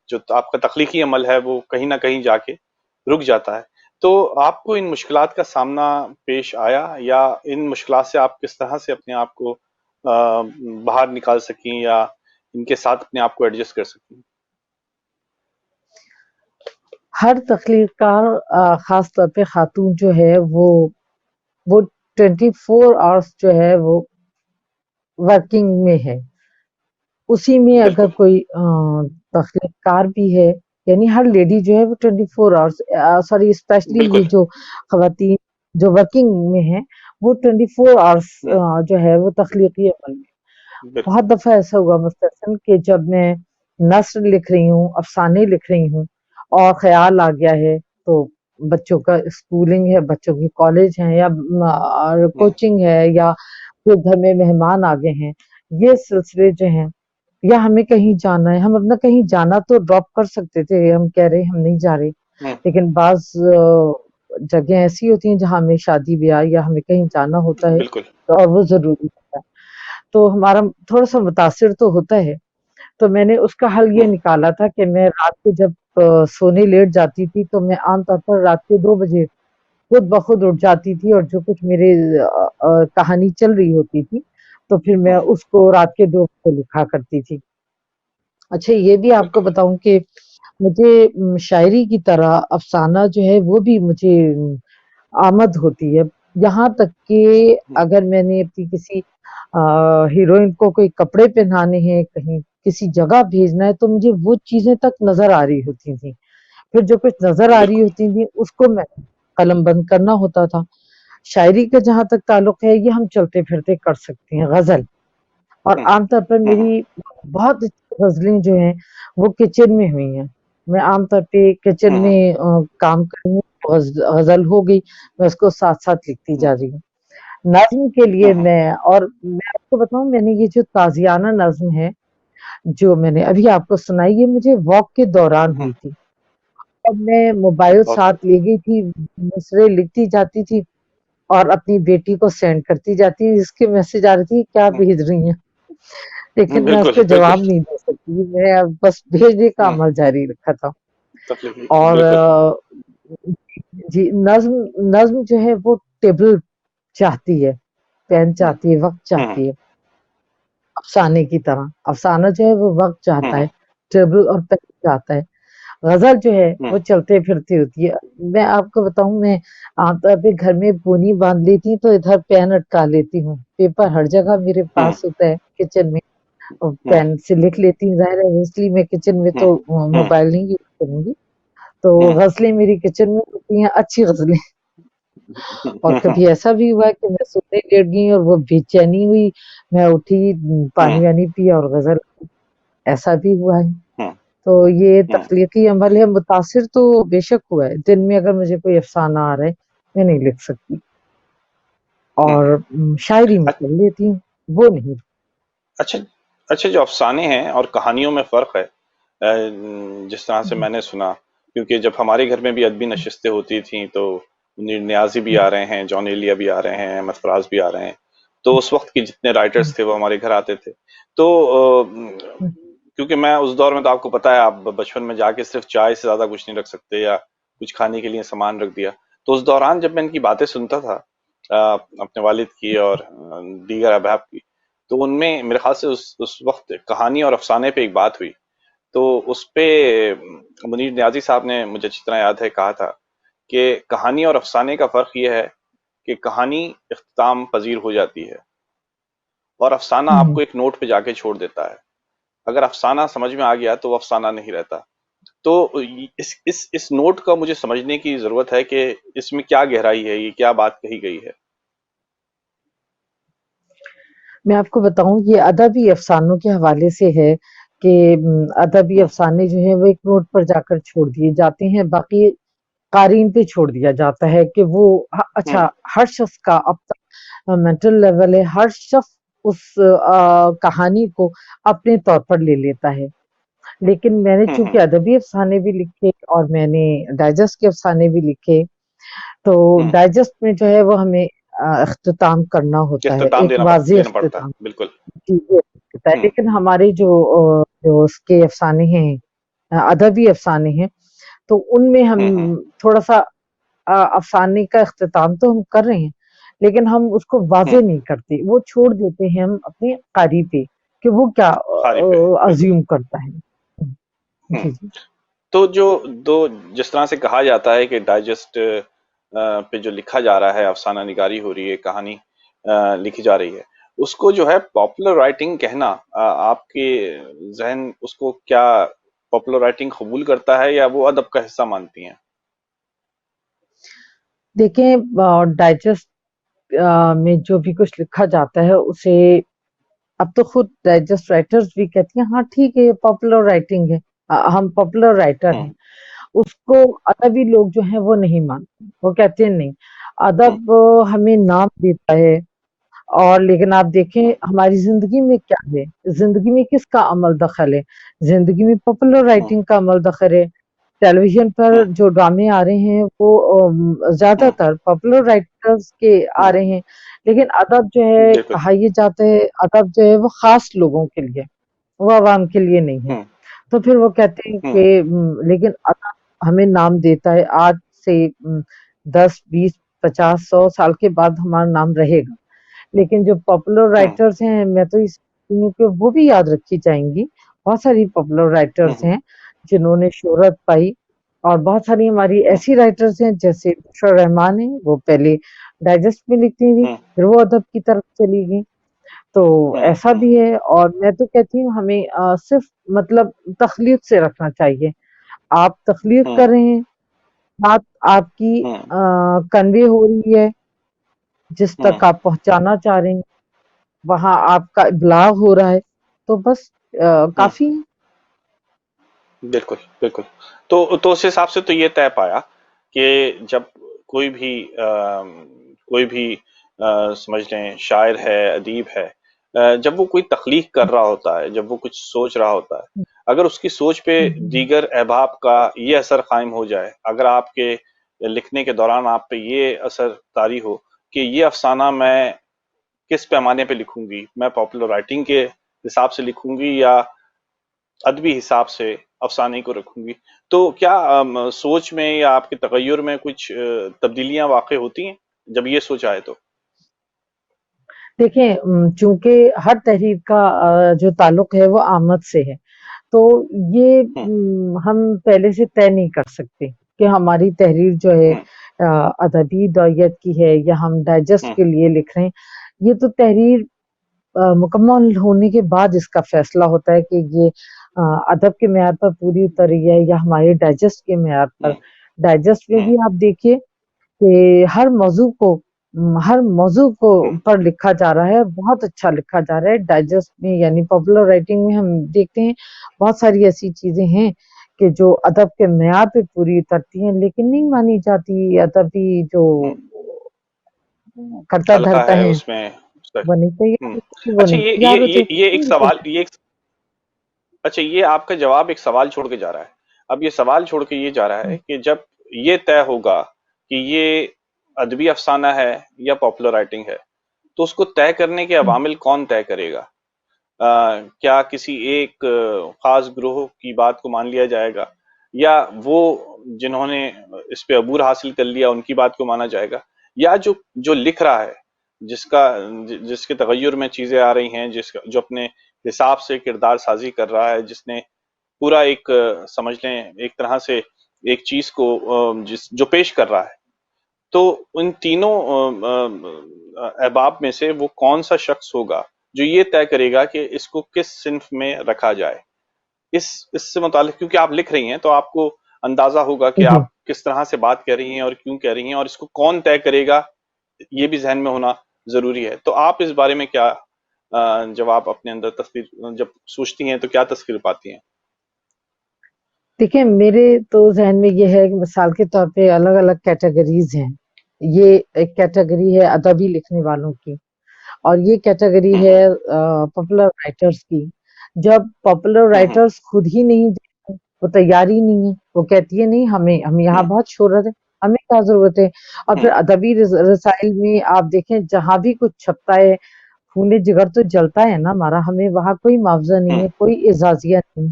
جو آپ کا تخلیقی عمل ہے وہ کہیں نہ کہیں جا کے رک جاتا ہے۔ تو آپ کو ان مشکلات کا سامنا پیش آیا، یا ان مشکلات سے آپ کس طرح سے اپنے آپ کو باہر نکال سکیں، یا ان کے ساتھ اپنے آپ کو ایڈجسٹ کر سکیں؟ ہر تخلیق کار خاص طور پہ خاتون جو ہے وہ 24 آورس جو ہے وہ ورکنگ میں ہے۔ اسی میں اگر بالکل، کوئی تخلیق کار بھی ہے، یعنی ہر لیڈی جو ہے وہ 24 آورس، سوری اسپیشلی یہ بالکل، جو خواتین جو ورکنگ میں ہیں وہ 24 آورس ہوں، جو ہے وہ تخلیقی عمل میں۔ بالکل، بہت دفعہ ایسا ہوا مستحسن کہ جب میں نثر لکھ رہی ہوں، افسانے لکھ رہی ہوں، اور خیال آ گیا ہے تو بچوں کا اسکولنگ ہے، بچوں کی کالج ہیں، یا ہوں، کوچنگ ہے، یا پھر گھر میں مہمان آ گئے ہیں، یہ سلسلے جو ہیں، یا ہمیں کہیں جانا ہے، ہم اپنا کہیں جانا تو ڈراپ کر سکتے تھے، ہم کہہ رہے ہم نہیں جا رہے، ہوں، لیکن بعض جگہیں ایسی ہوتی ہیں جہاں ہمیں شادی بیاہ یا ہمیں کہیں جانا ہوتا ہے بالکل، اور وہ ضروری ہوتا ہے، تو ہمارا تھوڑا سا متاثر تو ہوتا ہے۔ تو میں نے اس کا حل یہ ہوں، نکالا تھا کہ میں رات کو جب سونے لیٹ جاتی تھی تو میں عام طور پر رات کے 2 بجے خود بخود اٹھ جاتی تھی، اور جو کچھ میرے کہانی چل رہی ہوتی تھی تو پھر میں ہوں، اس کو رات کے 2 بجے لکھا کرتی تھی۔ اچھا یہ بھی آپ کو بالکل، بتاؤں کہ مجھے شاعری کی طرح افسانہ جو ہے وہ بھی مجھے آمد ہوتی ہے، یہاں تک کہ ہوں، اگر میں نے اپنی کسی ہیروئن کو کوئی کپڑے پہنانے ہیں، کہیں کسی جگہ بھیجنا ہے، تو مجھے وہ چیزیں تک نظر آ رہی ہوتی تھیں، پھر جو کچھ نظر آ رہی بالکل، ہوتی تھی اس کو میں قلم بند کرنا ہوتا تھا۔ شاعری کا جہاں تک تعلق ہے یہ ہم چلتے پھرتے کر سکتے ہیں، غزل، اور ہوں، عام طور پر ہوں، میری بہت اچھی غزلیں جو ہیں وہ کچن میں ہوئی ہیں۔ میں عام طور پہ کچن ہوں، میں کام کر رہی ہوں، غزل ہو گئی، میں اس کو ساتھ ساتھ لکھتی ہوں، جا رہی ہوں۔ نظم کے لیے ہوں، میں آپ کو بتاؤں، میں نے یہ جو تازیانہ نظم ہے جو میں نے ابھی آپ کو سنائی، یہ مجھے واک کے دوران ہوں، ہوئی تھی، اور میں موبائل اوکے، ساتھ لے گئی تھی، مصرے لکھتی جاتی تھی اور اپنی بیٹی کو سینڈ کرتی جاتی، اس کے میسج آ رہی تھی کیا ہوں، بھیج رہی ہیں، لیکن میں اس بالکل، کو بالکل، جواب نہیں دے سکتی، میں بس بھیجنے کا ہوں، عمل جاری رکھا تھا۔ تخلیقی، اور بالکل، جی نظم جو ہے وہ ٹیبل چاہتی ہے، پین ہوں، چاہتی ہے، وقت ہوں، چاہتی ہے، افسانے کی طرح افسانہ جو ہے وہ وقت چاہتا ہے، ہوں، ٹیبل اور پین چاہتا ہے، غزل جو ہے ہوں، وہ چلتے پھرتی ہوتی ہے۔ میں آپ کو بتاؤں، میں عام طور پہ گھر میں پونی باندھ لیتی ہوں تو ادھر پین اٹکا لیتی ہوں، پیپر ہر جگہ میرے ہوں، پاس ہوتا ہے کچن میں، اور ہوں، پین سے لکھ لیتی ہوں، ظاہر ہے اس لیے میں کچن میں ہوں، تو ہوں، موبائل نہیں یوز کروں گی، تو ہوں، غزلیں میری کچن میں ہوتی ہیں، اچھی غزلیں۔ اور ہوں، کبھی ایسا بھی ہوا کہ میں سونے لیٹ گئی اور وہ بے چینی ہوئی، میں اٹھی، ہوں، پانی وانی پیا اور غزل، ایسا بھی ہوا ہے۔ ہوں، تو یہ ہوں، تخلیقی عمل ہے، متاثر تو بے شک ہوا ہے، دن میں اگر مجھے کوئی افسانہ آ رہا ہے میں نہیں لکھ سکتی، ہوں، اور شاعری میں کر لیتی ہوں، وہ نہیں۔ اچھا، اچھا، جو افسانے ہیں اور کہانیوں میں فرق ہے، جس طرح سے میں نے سنا، کیونکہ جب ہمارے گھر میں بھی ادبی نشستیں ہوتی تھیں تو منیر نیازی بھی آ رہے ہیں، جان ایلیا بھی آ رہے ہیں، احمد فراز بھی آ رہے ہیں، تو اس وقت کے جتنے رائٹرز تھے وہ ہمارے گھر آتے تھے، تو کیونکہ میں اس دور میں تو آپ کو پتا ہے، آپ بچپن میں جا کے صرف چائے سے زیادہ کچھ نہیں رکھ سکتے، یا کچھ کھانے کے لیے سامان رکھ دیا، تو اس دوران جب میں ان کی باتیں سنتا تھا، اپنے والد کی اور دیگر احباب کی، تو ان میں میرے خیال سے اس وقت کہانی اور افسانے پہ ایک بات ہوئی، تو اس پہ منیر نیازی صاحب نے، مجھے اچھی طرح یاد ہے، کہا تھا کہ کہانی اور افسانے کا فرق یہ ہے کہ کہانی اختتام پذیر ہو جاتی ہے اور افسانہ آپ کو ایک نوٹ پہ جا کے چھوڑ دیتا ہے. اگر افسانہ سمجھ میں آ گیا تو وہ افسانہ نہیں رہتا. تو اس نوٹ کا مجھے سمجھنے کی ضرورت ہے کہ اس میں کیا گہرائی ہے, یہ کیا بات کہی گئی ہے. میں آپ کو بتاؤں یہ ادبی افسانوں کے حوالے سے ہے کہ ادبی ہم، افسانے جو ہیں وہ ایک نوٹ پر جا کر چھوڑ دیے جاتے ہیں, باقی قارئین پہ چھوڑ دیا جاتا ہے کہ وہ ہم، اچھا ہر شخص کا اب تک مینٹل لیول ہے, ہر شخص اس کہانی کو اپنے طور پر لے لیتا ہے. لیکن میں نے ہم، چونکہ ادبی افسانے بھی لکھے اور میں نے ڈائجسٹ کے افسانے بھی لکھے, تو ہم. ڈائجسٹ میں جو ہے وہ ہمیں اختتام کرنا ہوتا ہے, اختتام ایک واضح دینا پڑتا اختتام ہے, بالکل. چیزیں ہوتا ہے. ہم، لیکن ہمارے جو اس کے افسانے ہیں, ادبی افسانے ہیں, تو ان میں ہم ہم، تھوڑا سا افسانے کا اختتام تو ہم کر رہے ہیں, لیکن ہم اس کو ہم. واضح نہیں کرتے, وہ چھوڑ دیتے ہیں ہم اپنے قاری پہ کہ وہ کیا قاری پہ, بالکل. ازیوم کرتا ہے. ہم. جی جی. تو جس طرح سے کہا جاتا ہے کہ ڈائجسٹ پہ جو لکھا جا رہا ہے, افسانہ نگاری ہو رہی ہے, کہانی لکھی جا رہی ہے, اس کو جو ہے پاپولر رائٹنگ کہنا, آپ کے ذہن اس کو کیا پاپولر رائٹنگ قبول کرتا ہے یا وہ ادب کا حصہ مانتی ہیں؟ دیکھیں ڈائجسٹ میں جو بھی کچھ لکھا جاتا ہے اسے اب تو خود ڈائجسٹ رائٹرز بھی کہتی ہیں ہاں ٹھیک ہے یہ پاپولر رائٹنگ ہے, ہم پاپولر رائٹر ہم، ہیں. اس کو ادبی لوگ جو ہیں وہ نہیں مانتے, وہ کہتے ہیں نہیں, ہم، ادب ہمیں نام دیتا ہے. اور لیکن آپ دیکھیں ہم، ہماری زندگی میں کیا ہے, زندگی میں کس کا عمل دخل ہے, زندگی میں پاپولر ہم، رائٹنگ کا عمل دخل ہے. ٹیلی ویژن پر ہم، جو ڈرامے آ رہے ہیں وہ زیادہ ہم. تر پاپولر رائٹرز کے آ ہم، رہے ہیں, لیکن ادب جو ہے بالکل. کہا یہ جاتا ہے ادب جو ہے وہ خاص لوگوں کے لیے, وہ عوام کے لیے نہیں ہے. ہم، تو پھر وہ کہتے ہیں ہم، کہ لیکن ادب ہمیں نام دیتا ہے, آج سے 10 20 50 100 سال کے بعد ہمارا نام رہے گا. لیکن جو پاپولر ہم، رائٹرز ہیں میں تو اس ہوں کہ وہ بھی یاد رکھی جائیں گی. بہت ساری پاپولر رائٹرز ہم، ہیں جنہوں نے شہرت پائی, اور بہت ساری ہماری ہم، ایسی رائٹرز ہیں جیسے بشرا رحمان ہیں, وہ پہلے ڈائجسٹ میں لکھتی تھی ہم، پھر وہ ادب کی طرف چلی گئی. تو ہم، ایسا ہم، بھی ہے, اور میں تو کہتی ہوں ہمیں صرف مطلب تخلیق سے رکھنا چاہیے. آپ تخلیق ہم، کر رہے ہیں, بات آپ کی ہم، کنوے ہو رہی ہے, جس ہم. تک آپ پہنچانا چاہ رہے ہیں وہاں آپ کا ابلاغ ہو رہا ہے, تو بس ہوں، کافی ہے. بالکل بالکل. تو اس حساب سے تو یہ طے پایا کہ جب کوئی بھی کوئی بھی سمجھ لیں شاعر ہے, ادیب ہے, جب وہ کوئی تخلیق کر رہا ہوتا ہے, جب وہ کچھ سوچ رہا ہوتا ہے, اگر اس کی سوچ پہ دیگر احباب کا یہ اثر قائم ہو جائے, اگر آپ کے لکھنے کے دوران آپ پہ یہ اثر طاری ہو کہ یہ افسانہ میں کس پیمانے پہ لکھوں گی, میں پاپولر رائٹنگ کے حساب سے لکھوں گی یا ادبی حساب سے افسانے کو رکھوں گی, تو کیا سوچ میں یا آپ کے تغیر میں کچھ تبدیلیاں واقع ہوتی ہیں جب یہ سوچ آئے تو؟ دیکھیں چونکہ ہر تحریر کا جو تعلق ہے وہ آمد سے ہے, تو یہ ہوں، ہم پہلے سے طے نہیں کر سکتے کہ ہماری تحریر جو ہے ہوں، ادبی نوعیت کی ہے یا ہم ڈائجسٹ ہوں، کے لیے لکھ رہے ہیں. یہ تو تحریر مکمل ہونے کے بعد اس کا فیصلہ ہوتا ہے کہ یہ ادب کے معیار پر پوری اتر رہی ہے یا ہمارے ڈائجسٹ کے معیار پر. ہوں، ڈائجسٹ میں ہوں، بھی آپ دیکھیے کہ ہر موضوع کو ہوں، پر لکھا جا رہا ہے, بہت اچھا لکھا جا رہا ہے. ڈائجسٹ میں یعنی پاپولر رائٹنگ میں ہم دیکھتے ہیں بہت ساری ایسی چیزیں ہیں کہ جو ادب کے معیار پہ پوری اترتی ہیں لیکن نہیں مانی جاتی. ادبی جو ہوں. کرتا حلقہ دھرتا ہے ہے اس میں. وہ نہیں ہوں. تیار, وہ اچھا نہیں یہ تیار یہ ہوتے. یہ یہ ایک سوال, اچھا یہ آپ کا جواب ایک سوال چھوڑ کے جا رہا ہے. اب یہ سوال چھوڑ کے یہ جا رہا ہے کہ جب یہ طے ہوگا کہ یہ ادبی افسانہ ہے یا پاپولر رائٹنگ ہے, تو اس کو طے کرنے کے عوامل کون طے کرے گا؟ کیا کسی ایک خاص گروہ کی بات کو مان لیا جائے گا, یا وہ جنہوں نے اس پہ عبور حاصل کر لیا ان کی بات کو مانا جائے گا, یا جو لکھ رہا ہے, جس کے تغیر میں چیزیں آ رہی ہیں, جو اپنے حساب سے کردار سازی کر رہا ہے, جس نے پورا ایک سمجھ لیں ایک طرح سے ایک چیز کو جو پیش کر رہا ہے، تو ان تینوں احباب میں سے وہ کون سا شخص ہوگا جو یہ طے کرے گا کہ اس کو کس صنف میں رکھا جائے؟ اس سے متعلق کیونکہ آپ لکھ رہی ہیں تو آپ کو اندازہ ہوگا کہ جی آپ کس طرح سے بات کر رہی ہیں اور کیوں کہہ رہی ہیں، اور اس کو کون طے کرے گا یہ بھی ذہن میں ہونا ضروری ہے. تو آپ اس بارے میں کیا جب آپ اپنے اندر تصویر جب سوچتی ہیں تو کیا تصویر پاتی ہیں؟ دیکھیں، میرے تو ذہن میں یہ ہے کہ مثال کے طور پہ الگ الگ کیٹیگریز ہیں. یہ ایک کیٹیگری ہے ادبی لکھنے والوں کی، اور یہ کیٹیگری ہے پاپولر رائٹرز کی. جب پاپولر رائٹرز خود ہی نہیں دیتے، وہ تیار ہی نہیں ہے، وہ کہتی ہے نہیں ہم یہاں بہت شہرت ہے، ہمیں کیا ضرورت ہے. اور پھر ادبی رسائل میں آپ دیکھیں جہاں بھی کچھ چھپتا ہے خون جگر تو جلتا ہے نا ہمارا، ہمیں وہاں کوئی معاوضہ نہیں ہے، کوئی اعزازیہ نہیں.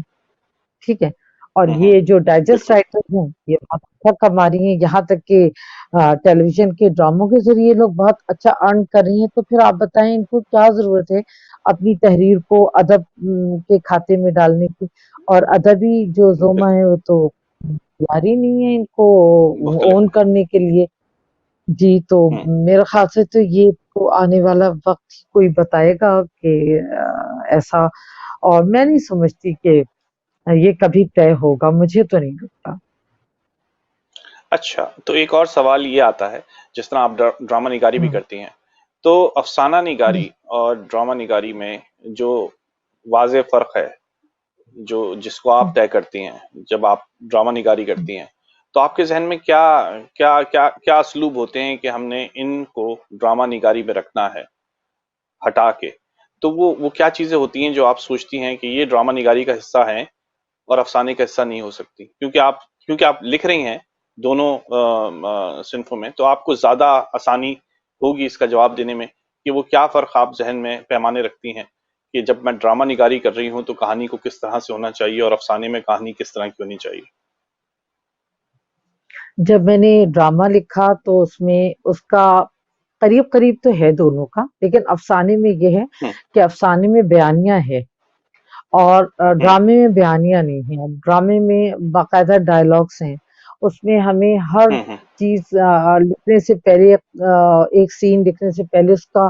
ٹھیک ہے. اور یہ جو ڈائجسٹ بالکل. رائٹر ہیں یہ بہت اچھا کما رہی ہیں، یہاں تک کہ ٹیلی ویژن کے ڈراموں کے ذریعے لوگ بہت اچھا ارن کر رہی ہیں. تو پھر آپ بتائیں ان کو کیا ضرورت ہے اپنی تحریر کو ادب کے کھاتے میں ڈالنے کی. اور ادبی جو زوما ہے وہ تو تیار ہی نہیں ہے ان کو مختلف. اون کرنے کے لیے. جی تو میرے خیال سے تو یہ تو آنے والا وقت کوئی بتائے گا کہ ایسا، اور میں نہیں سمجھتی کہ یہ کبھی طے ہوگا، مجھے تو نہیں لگتا. اچھا، تو ایک اور سوال یہ آتا ہے، جس طرح آپ ڈرامہ نگاری بھی کرتی ہیں، تو افسانہ نگاری اور ڈرامہ نگاری میں جو واضح فرق ہے جس کو آپ طے کرتی ہیں جب آپ ڈرامہ نگاری کرتی ہیں، تو آپ کے ذہن میں کیا کیا کیا کیا اسلوب ہوتے ہیں کہ ہم نے ان کو ڈرامہ نگاری میں رکھنا ہے ہٹا کے؟ تو وہ کیا چیزیں ہوتی ہیں جو آپ سوچتی ہیں کہ یہ ڈرامہ نگاری کا حصہ ہیں اور افسانے کا حصہ نہیں ہو سکتی؟ کیونکہ آپ لکھ رہی ہیں دونوں صنفوں میں، تو آپ کو زیادہ آسانی ہوگی اس کا جواب دینے میں کہ وہ کیا فرق آپ ذہن میں پیمانے رکھتی ہیں کہ جب میں ڈرامہ نگاری کر رہی ہوں تو کہانی کو کس طرح سے ہونا چاہیے اور افسانے میں کہانی کس طرح کی ہونی چاہیے. جب میں نے ڈرامہ لکھا تو اس میں اس کا قریب قریب تو ہے دونوں کا، لیکن افسانے میں یہ ہے کہ افسانے میں بیانیہ ہے اور ڈرامے میں بیانیہ نہیں ہے. ڈرامے میں باقاعدہ ڈائلاگس ہیں، اس میں ہمیں ہر چیز لکھنے سے پہلے ایک سین لکھنے سے پہلے اس کا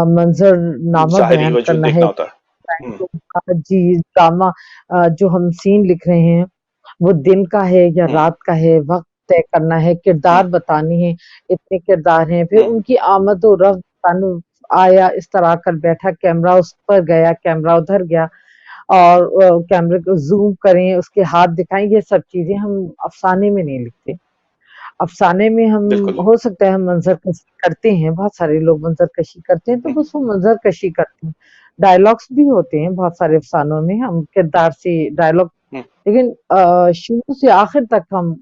منظر نامہ ظاہری بیان وجود کرنا ہے. دیکھنا ہوتا ہے. جی ڈرامہ جو ہم سین لکھ رہے ہیں وہ دن کا ہے یا رات کا ہے، وقت طے کرنا ہے، کردار بتانے ہیں، اتنے کردار ہیں، پھر ان کی آمد و رفت، آیا اس طرح کر بیٹھا، کیمرہ اس پر گیا، کیمرہ ادھر گیا، اور کیمرے کو زوم کریں، اس کے ہاتھ دکھائیں. یہ سب چیزیں ہم افسانے میں نہیں لکھتے. افسانے میں ہم بالکل. ہو سکتا ہے ہم منظر کشی کرتے ہیں، بہت سارے لوگ منظر کشی کرتے ہیں تو بس وہ منظر کشی کرتے ہیں. ڈائلاگس بھی ہوتے ہیں بہت سارے افسانوں میں، ہم کردار سے ڈائلاگ، لیکن شروع سے آخر تک ہم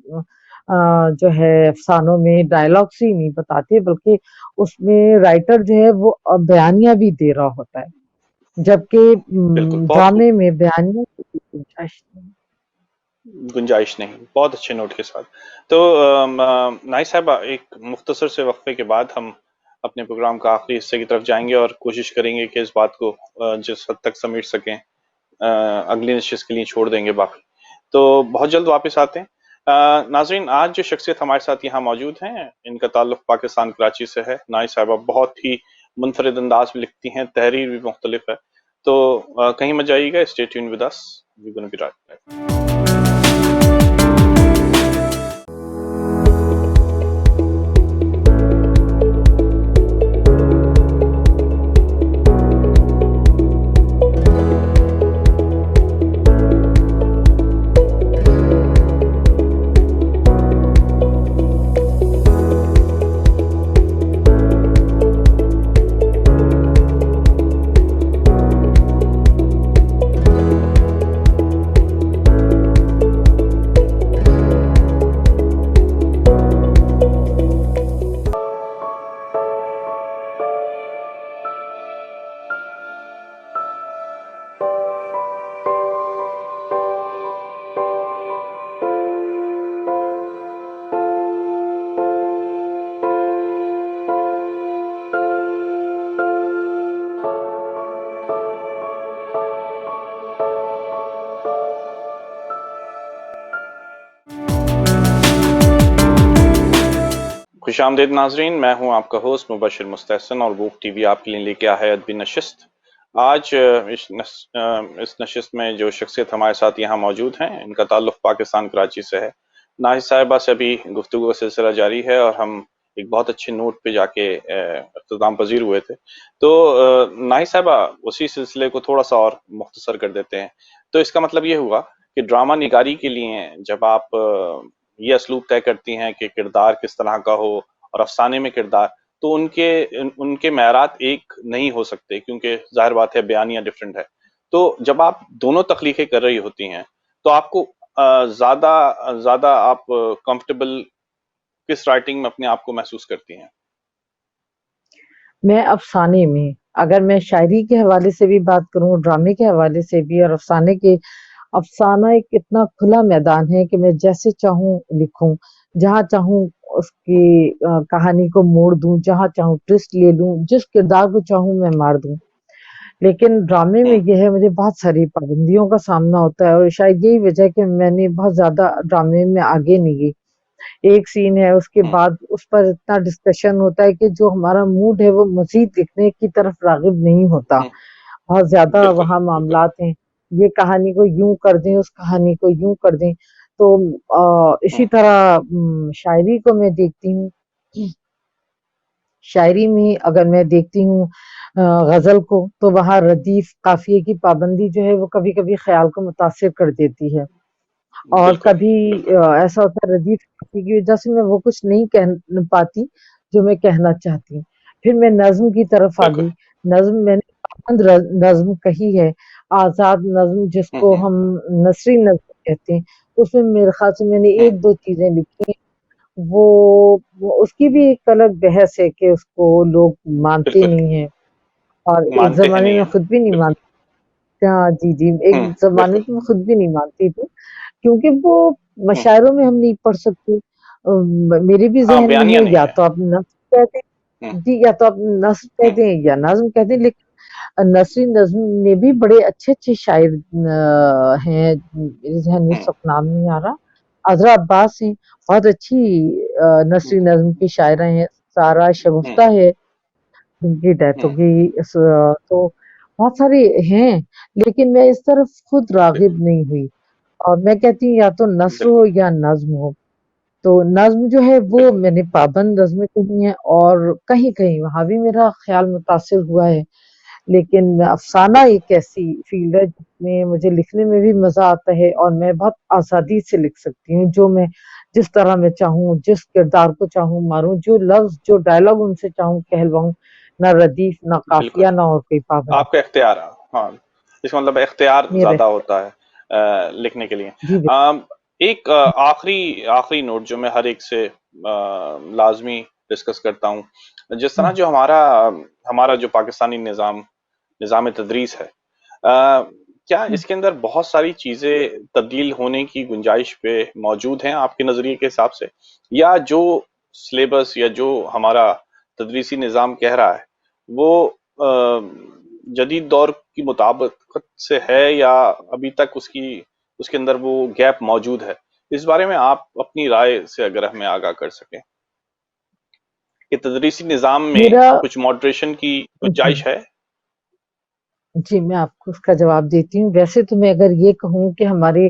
جو ہے افسانوں میں ڈائلاگس ہی نہیں بتاتے، بلکہ اس میں رائٹر جو ہے وہ بیانیہ بھی دے رہا ہوتا ہے، جبکہ بالکل بہت خوب. ڈرامے میں بیانیہ کی گنجائش نہیں. بہت اچھے نوٹ کے ساتھ. تو نائی صاحبہ، ایک مختصر سے وقفے کے بعد ہم اپنے پروگرام کا آخری حصے کی طرف جائیں گے اور کوشش کریں گے کہ اس بات کو جس حد تک سمیٹ سکیں اگلی نشست کے لیے چھوڑ دیں گے باقی. تو بہت جلد واپس آتے ہیں. ناظرین، آج جو شخصیت ہمارے ساتھ یہاں موجود ہیں ان کا تعلق پاکستان کراچی سے ہے. نائی صاحبہ بہت ہی منفرد انداز میں لکھتی ہیں، تحریر بھی مختلف ہے. تو کہیں مت جائیے گا، stay tuned with us, we gonna be right back. خوش آمدید ناظرین، میں ہوں آپ کا ہوسٹ مبشر مستحسن اور ووک ٹی وی آپ کے لیے لے کے آیا ہے ادبی نشست۔ آج اس نشست میں جو شخصیت ہمارے ساتھ یہاں موجود ہیں، ان کا تعلق پاکستان کراچی سے ہے۔ ناہید صاحبہ سے ابھی گفتگو کا سلسلہ جاری ہے اور ہم ایک بہت اچھے نوٹ پہ جا کے اختتام پذیر ہوئے تھے۔ تو ناہید صاحبہ اسی سلسلے کو تھوڑا سا اور مختصر کر دیتے ہیں۔ تو اس کا مطلب یہ ہوا کہ ڈرامہ نگاری کے لیے جب آپ یہ اسلوب طے کرتی ہیں کہ کردار کس طرح کا ہو اور افسانے میں کردار، تو ان کے معیارات ایک نہیں ہو سکتے، کیونکہ ظاہر بات ہے بیانیہ ڈفرینٹ ہے۔ تو جب آپ دونوں تخلیقیں کر رہی ہوتی ہیں تو آپ کو زیادہ آپ کمفرٹیبل کس رائٹنگ میں اپنے آپ کو محسوس کرتی ہیں؟ میں افسانے میں، اگر میں شاعری کے حوالے سے بھی بات کروں، ڈرامے کے حوالے سے بھی، اور افسانہ ایک اتنا کھلا میدان ہے کہ میں جیسے چاہوں لکھوں، جہاں چاہوں اس کی کہانی کو موڑ دوں، جہاں چاہوں ٹوسٹ لے لوں، جس کردار کو چاہوں میں مار دوں۔ لیکن ڈرامے میں یہ ہے، مجھے بہت ساری پابندیوں کا سامنا ہوتا ہے، اور شاید یہی وجہ ہے کہ میں نے بہت زیادہ ڈرامے میں آگے نہیں گئی۔ ایک سین ہے، اس کے بعد اس پر اتنا ڈسکشن ہوتا ہے کہ جو ہمارا موڈ ہے وہ مزید لکھنے کی طرف راغب نہیں ہوتا۔ بہت زیادہ بالکل وہاں بالکل۔ معاملات ہیں، یہ کہانی کو یوں کر دیں، اس کہانی کو یوں کر دیں۔ تو اسی طرح شاعری کو میں دیکھتی ہوں، شاعری میں اگر میں دیکھتی ہوں غزل کو، تو وہاں ردیف قافیے کی پابندی جو ہے وہ کبھی کبھی خیال کو متاثر کر دیتی ہے، اور بالکل کبھی بالکل۔ ایسا ہوتا ہے ردیف قافیے کی وجہ سے میں وہ کچھ نہیں کہہ پاتی جو میں کہنا چاہتی ہوں۔ پھر میں نظم کی طرف آ بالکل۔ گئی۔ نظم میں نے پابند نظم کہی ہے، آزاد نظم جس کو ہم نثری نظم کہتے ہیں، اس میں میرے خیال سے میں نے ایک دو چیزیں لکھی ہیں، وہ اس کی بھی ایک الگ بحث ہے کہ اس کو لوگ مانتے بالکل نہیں ہیں، اور ایک مانتے ہیں زمانے نہیں میں ہیں۔ خود بھی نہیں بالکل۔ مانتے۔ ہاں جی جی، ایک زمانے بالکل۔ میں خود بھی نہیں مانتی تھی، کیونکہ وہ مشاعروں میں ہم نہیں پڑھ سکتے۔ میرے بھی ہاں، ذہن میں بیانیہ ہے، نہیں یا ہے۔ تو آپ نثر کہہ دیں جی، یا تو آپ نثر کہہ دیں یا نظم کہہ دیں، لیکن نثری نظم میں بھی بڑے اچھے اچھے شاعر ہیں، میرے ذہن میں اس وقت نام نہیں آ رہا۔ عذرا عباس ہیں، بہت اچھی نثری نظم کی شاعرہ ہیں۔ سارا شگفتہ ہے، جن کی ڈیتھ ہو گئی، تو بہت سارے ہیں، لیکن میں اس طرف خود راغب نہیں ہوئی، اور میں کہتی ہوں یا تو نثر ہو بالکل یا نظم ہو۔ تو نظم جو ہے وہ بالکل۔ میں نے پابند نظمیں کہی ہیں، اور کہیں کہیں وہاں بھی میرا خیال متاثر ہوا ہے، لیکن افسانہ بالکل ایک ایسی فیلڈ ہے جس میں مجھے لکھنے میں بھی مزہ آتا ہے، اور میں بہت آزادی سے لکھ سکتی ہوں، جو میں جس طرح میں چاہوں، جس کردار کو چاہوں ماروں، جو لفظ جو ڈائلاگ ان سے چاہوں کہلواؤں، نہ ردیف، نہ بالکل۔ قافیہ، نہ اور کوئی پابند۔ آپ کا اختیار، ہاں، اس کا مطلب اختیار میرے زیادہ ہوتا ہے لکھنے کے لیے۔ جی ایک آخری نوٹ جو میں ہر ایک سے لازمی ڈسکس کرتا ہوں، جس طرح جو ہمارا جو پاکستانی نظام تدریس ہے، کیا اس کے اندر بہت ساری چیزیں تبدیل ہونے کی گنجائش پہ موجود ہیں آپ کے نظریے کے حساب سے، یا جو سلیبس یا جو ہمارا تدریسی نظام کہہ رہا ہے وہ جدید دور کی مطابقت سے ہے، یا ابھی تک اس کے اندر وہ گیپ موجود ہے؟ اس بارے میں آپ اپنی رائے سے اگر ہمیں آگاہ کر سکیں کہ تدریسی نظام میں میرا کچھ ماڈریشن کی جی گنجائش ہے؟ جی، میں آپ کو اس کا جواب دیتی ہوں۔ ویسے تو میں اگر یہ کہوں کہ ہمارے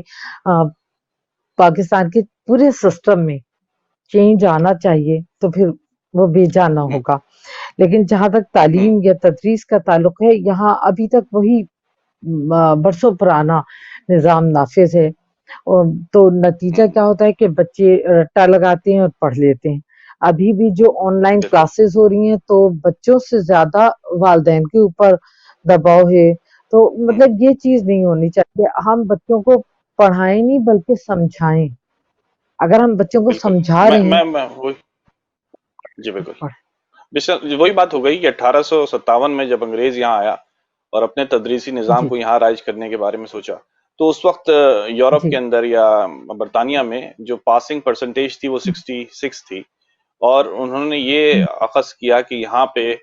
پاکستان کے پورے سسٹم میں چینج آنا چاہیے، تو پھر وہ بے جانا ہوگا، لیکن جہاں تک تعلیم یا تدریس کا تعلق ہے، یہاں ابھی تک وہی برسوں پرانا نظام نافذ ہے، تو نتیجہ کیا ہوتا ہے کہ بچے رٹا لگاتے ہیں اور پڑھ لیتے ہیں۔ ابھی بھی جو آن لائن بالکل کلاسز ہو رہی ہیں، تو بچوں سے زیادہ والدین کے اوپر دباؤ ہے، تو مطلب یہ چیز نہیں ہونی چاہیے۔ ہم بچوں کو پڑھائیں نہیں بلکہ سمجھائیں۔ اگر ہم بچوں کو بالکل۔ سمجھا رہے ہیں، جی بالکل، وہی بات ہو گئی کہ 1857 میں جب انگریز یہاں آیا اور اپنے تدریسی نظام جی کو یہاں رائج کرنے کے بارے میں سوچا، تو اس وقت یورپ جی کے اندر یا برطانیہ میں جو پاسنگ پرسنٹیج تھی وہ 66 تھی، اور انہوں نے یہ اخذ کیا کہ یہاں پہ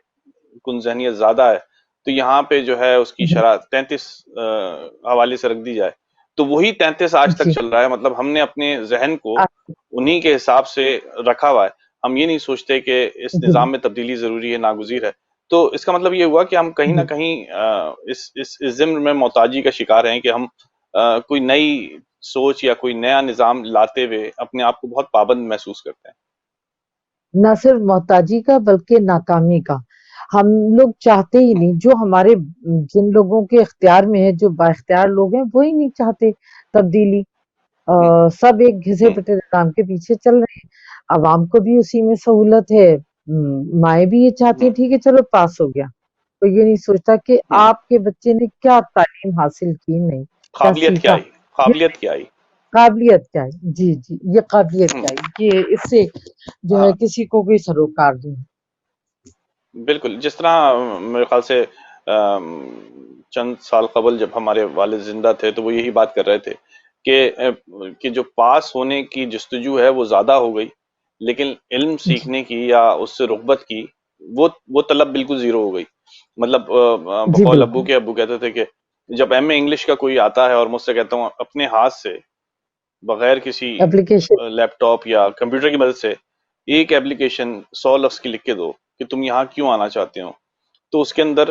کن ذہنیت زیادہ ہے، تو یہاں پہ جو ہے اس کی جی شرح 33 حوالے سے رکھ دی جائے، تو وہی 33 آج تک جی چل رہا ہے۔ مطلب ہم نے اپنے ذہن کو آ- انہی کے حساب سے رکھا ہوا ہے۔ ہم یہ نہیں سوچتے کہ اس جی نظام میں تبدیلی ضروری ہے، ناگزیر ہے. تو اس کا مطلب یہ ہوا کہ ہم کہیں نہ جی کہیں اس ضمن میں محتاجی کا شکار ہیں کہ ہم کوئی نئی سوچ یا کوئی نیا نظام لاتے ہوئے اپنے آپ کو بہت پابند محسوس کرتے ہیں. نہ صرف محتاجی کا بلکہ ناکامی کا. ہم لوگ چاہتے ہی نہیں، جو ہمارے جن لوگوں کے اختیار میں ہے، جو با اختیار لوگ ہیں، وہی نہیں چاہتے تبدیلی. ہوں، سب ایک گھسے ہوں، پٹے نظام کے پیچھے چل رہے ہیں. عوام کو بھی اسی میں سہولت ہے. مائیں بھی یہ چاہتی ہوں، ہیں ٹھیک ہے چلو پاس ہو گیا. تو یہ نہیں سوچتا کہ ہوں. آپ کے بچے نے کیا تعلیم حاصل کی، نہیں کیا قابلیت کیا سیکھا. آئی، یہ قابلیت کیا آئی. قابلیت کیا ہے. جی جی، یہ قابلیت ہوں، کیا ہے کہ اس سے جو ہے ہاں کسی کو کوئی سروکار نہیں. بالکل. جس طرح میرے خیال سے آم، چند سال قبل جب ہمارے والد زندہ تھے تو وہ یہی بات کر رہے تھے کہ جو پاس ہونے کی جستجو ہے وہ زیادہ ہو گئی، لیکن علم جی سیکھنے کی یا اس سے رغبت کی وہ طلب بالکل زیرو ہو گئی. مطلب جی بقول بالکل. ابو کہتے تھے کہ جب ایم اے انگلش کا کوئی آتا ہے اور مجھ سے کہتا ہوں اپنے ہاتھ سے بغیر کسی اپلیکیشن. لیپ ٹاپ یا کمپیوٹر کی مدد سے ایک ایپلیکیشن 100 لفظ کی لکھ کے دو کہ تم یہاں کیوں آنا چاہتے ہو، تو اس کے اندر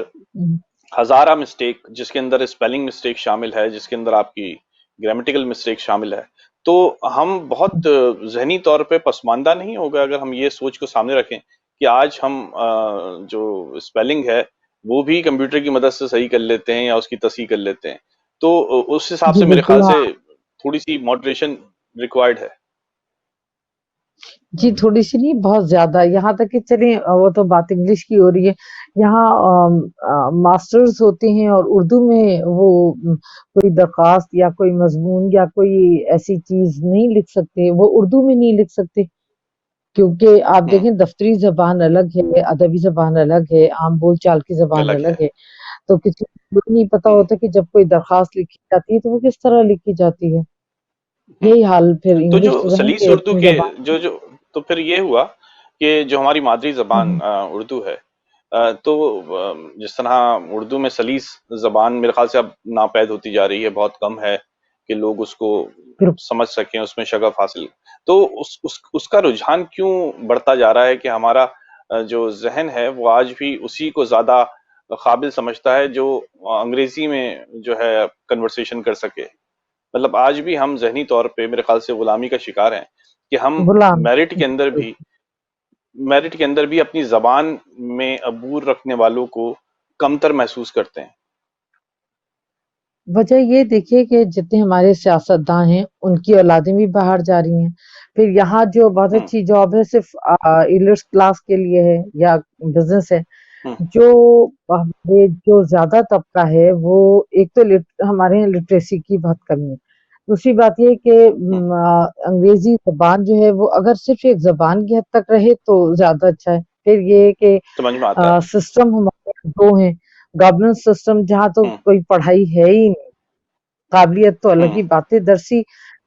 ہزارہ مسٹیک، جس کے اندر اسپیلنگ مسٹیک شامل ہے، جس کے اندر آپ کی گرامیٹیکل مسٹیک شامل ہے. تو ہم بہت ذہنی طور پہ پسماندہ نہیں ہوگا اگر ہم یہ سوچ کو سامنے رکھیں کہ آج ہم جو اسپیلنگ ہے وہ بھی کمپیوٹر کی مدد سے صحیح کر لیتے ہیں یا اس کی تصحیح کر لیتے ہیں. تو اس حساب جی سے میرے بالکل. خیال ہاں سے تھوڑی سی ماڈریشن ریکوائرڈ ہے. جی، تھوڑی سی نہیں بہت زیادہ. یہاں تک کہ چلیں وہ تو بات انگلش کی ہو رہی ہے. یہاں ماسٹرز ہوتے ہیں اور اردو میں وہ کوئی درخواست یا کوئی مضمون یا کوئی ایسی چیز نہیں لکھ سکتے، وہ اردو میں نہیں لکھ سکتے. کیونکہ آپ ہوں، دیکھیں دفتری زبان الگ ہے، ادبی زبان الگ ہے، عام بول چال کی زبان الگ ہے. تو کسی کو یہ نہیں پتا ہوں، ہوتا کہ جب کوئی درخواست لکھی جاتی ہے تو وہ کس طرح لکھی جاتی ہے. ہوں. یہی حال پھر تو جو انگلش کا ہے سلیس کہ اردو اپنی کے زبان. جو تو پھر یہ ہوا کہ جو ہماری مادری زبان اردو ہے، تو جس طرح اردو میں سلیس زبان میرے خیال سے اب ناپید ہوتی جا رہی ہے، بہت کم ہے کہ لوگ اس کو پھر سمجھ سکیں، اس میں شغف حاصل. تو اس کا رجحان کیوں بڑھتا جا رہا ہے کہ ہمارا جو ذہن ہے وہ آج بھی اسی کو زیادہ قابل سمجھتا ہے جو انگریزی میں جو ہے کنورسیشن کر سکے. مطلب آج بھی ہم ذہنی طور پہ میرے خیال سے غلامی کا شکار ہیں کہ ہم غلام. میرٹ کے اندر بھی میرٹ کے اندر بھی اپنی زبان میں عبور رکھنے والوں کو کمتر محسوس کرتے ہیں. وجہ یہ دیکھیے کہ جتنے ہمارے سیاستداں ہیں ان کی اولادیں بھی باہر جا رہی ہیں. پھر یہاں جو بہت ہوں، اچھی جاب ہے صرف ایلٹس کلاس کے لیے ہے یا بزنس ہے. ہوں، جو ہمارے جو زیادہ طبقہ ہے وہ ایک تو ہمارے یہاں لٹریسی کی بہت کمی ہے. دوسری بات یہ کہ ہوں. انگریزی زبان جو ہے وہ اگر صرف ایک زبان کی حد تک رہے تو زیادہ اچھا ہے. پھر یہ کہ سمجھ میں آتا ہے. سسٹم ہمارے دو ہیں. گورننس سسٹم جہاں تو ہوں، کوئی پڑھائی ہے ہی نہیں. قابلیت تو الگ ہوں، ہی باتیں، درسی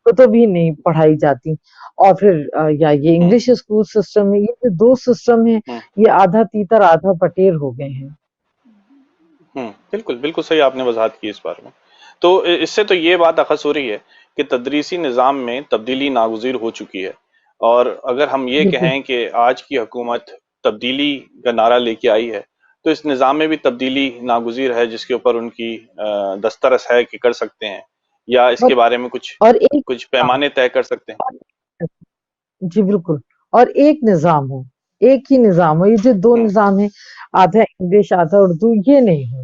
کتب بھی نہیں پڑھائی جاتی. اور پھر یا یہ ہوں، انگلش اسکول سسٹم ہے، یہ جو دو سسٹم ہیں ہوں، یہ آدھا تیتر آدھا پٹیر ہو گئے ہیں. بالکل بالکل صحیح آپ نے وضاحت کی اس بارے میں. تو اس سے تو یہ بات اخذ ہو رہی ہے کہ تدریسی نظام میں تبدیلی ناگزیر ہو چکی ہے. اور اگر ہم یہ بالکل. کہیں کہ آج کی حکومت تبدیلی کا نعرہ لے کے آئی ہے تو اس نظام میں بھی تبدیلی ناگزیر ہے جس کے اوپر ان کی دسترس ہے کہ کر سکتے ہیں، یا اس اور کے بارے میں کچھ اور ایک کچھ پیمانے طے کر سکتے ہیں. جی بالکل. اور ایک نظام ہو، ایک ہی نظام ہو. یہ جو دو ہوں، نظام ہیں، آدھا انگلش آدھا اردو، یہ نہیں ہو.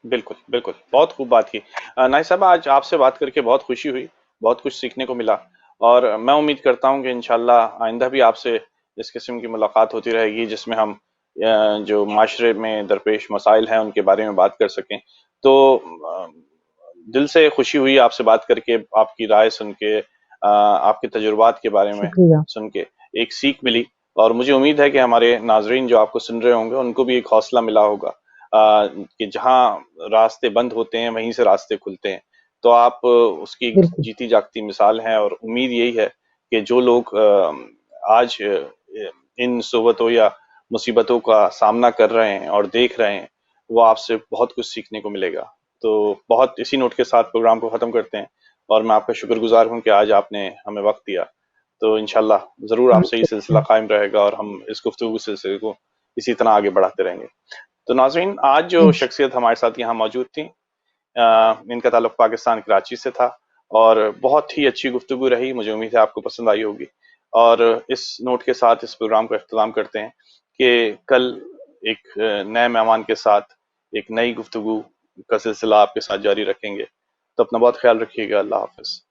بالکل بالکل بہت خوب بات کی. نائب صاحب آج آپ سے بات کر کے بہت خوشی ہوئی، بہت کچھ سیکھنے کو ملا، اور میں امید کرتا ہوں کہ انشاءاللہ آئندہ بھی آپ سے اس قسم کی ملاقات ہوتی رہے گی جس میں ہم جو معاشرے میں درپیش مسائل ہیں ان کے بارے میں بات کر سکیں. تو دل سے خوشی ہوئی آپ سے بات کر کے، آپ کی رائے سن کے، آپ کے تجربات کے بارے میں شکریہ. سن کے ایک سیکھ ملی. اور مجھے امید ہے کہ ہمارے ناظرین جو آپ کو سن رہے ہوں گے ان کو بھی ایک حوصلہ ملا ہوگا کہ جہاں راستے بند ہوتے ہیں وہیں سے راستے کھلتے ہیں. تو آپ اس کی ایک بالکل. جیتی جاگتی مثال ہیں، اور امید یہی ہے کہ جو لوگ آج ان صعوبتوں یا مصیبتوں کا سامنا کر رہے ہیں اور دیکھ رہے ہیں وہ آپ سے بہت کچھ سیکھنے کو ملے گا. تو بہت اسی نوٹ کے ساتھ پروگرام کو ختم کرتے ہیں، اور میں آپ کا شکر گزار ہوں کہ آج آپ نے ہمیں وقت دیا. تو انشاءاللہ ضرور آپ سے یہ سلسلہ قائم رہے گا اور ہم اس گفتگو کے سلسلے کو اسی طرح آگے بڑھاتے رہیں گے۔ تو ناظرین، آج جو شخصیت ہمارے ساتھ یہاں موجود تھی، ان کا تعلق پاکستان کراچی سے تھا اور بہت ہی اچھی گفتگو رہی، مجھے امید ہے آپ کو پسند آئی ہوگی۔ اور اس نوٹ کے ساتھ اس پروگرام کا اختتام کرتے ہیں کہ کل ایک نئے مہمان کے ساتھ ایک نئی گفتگو کا سلسلہ آپ کے ساتھ جاری رکھیں گے۔ تو اپنا بہت خیال رکھیے گا۔ اللہ حافظ۔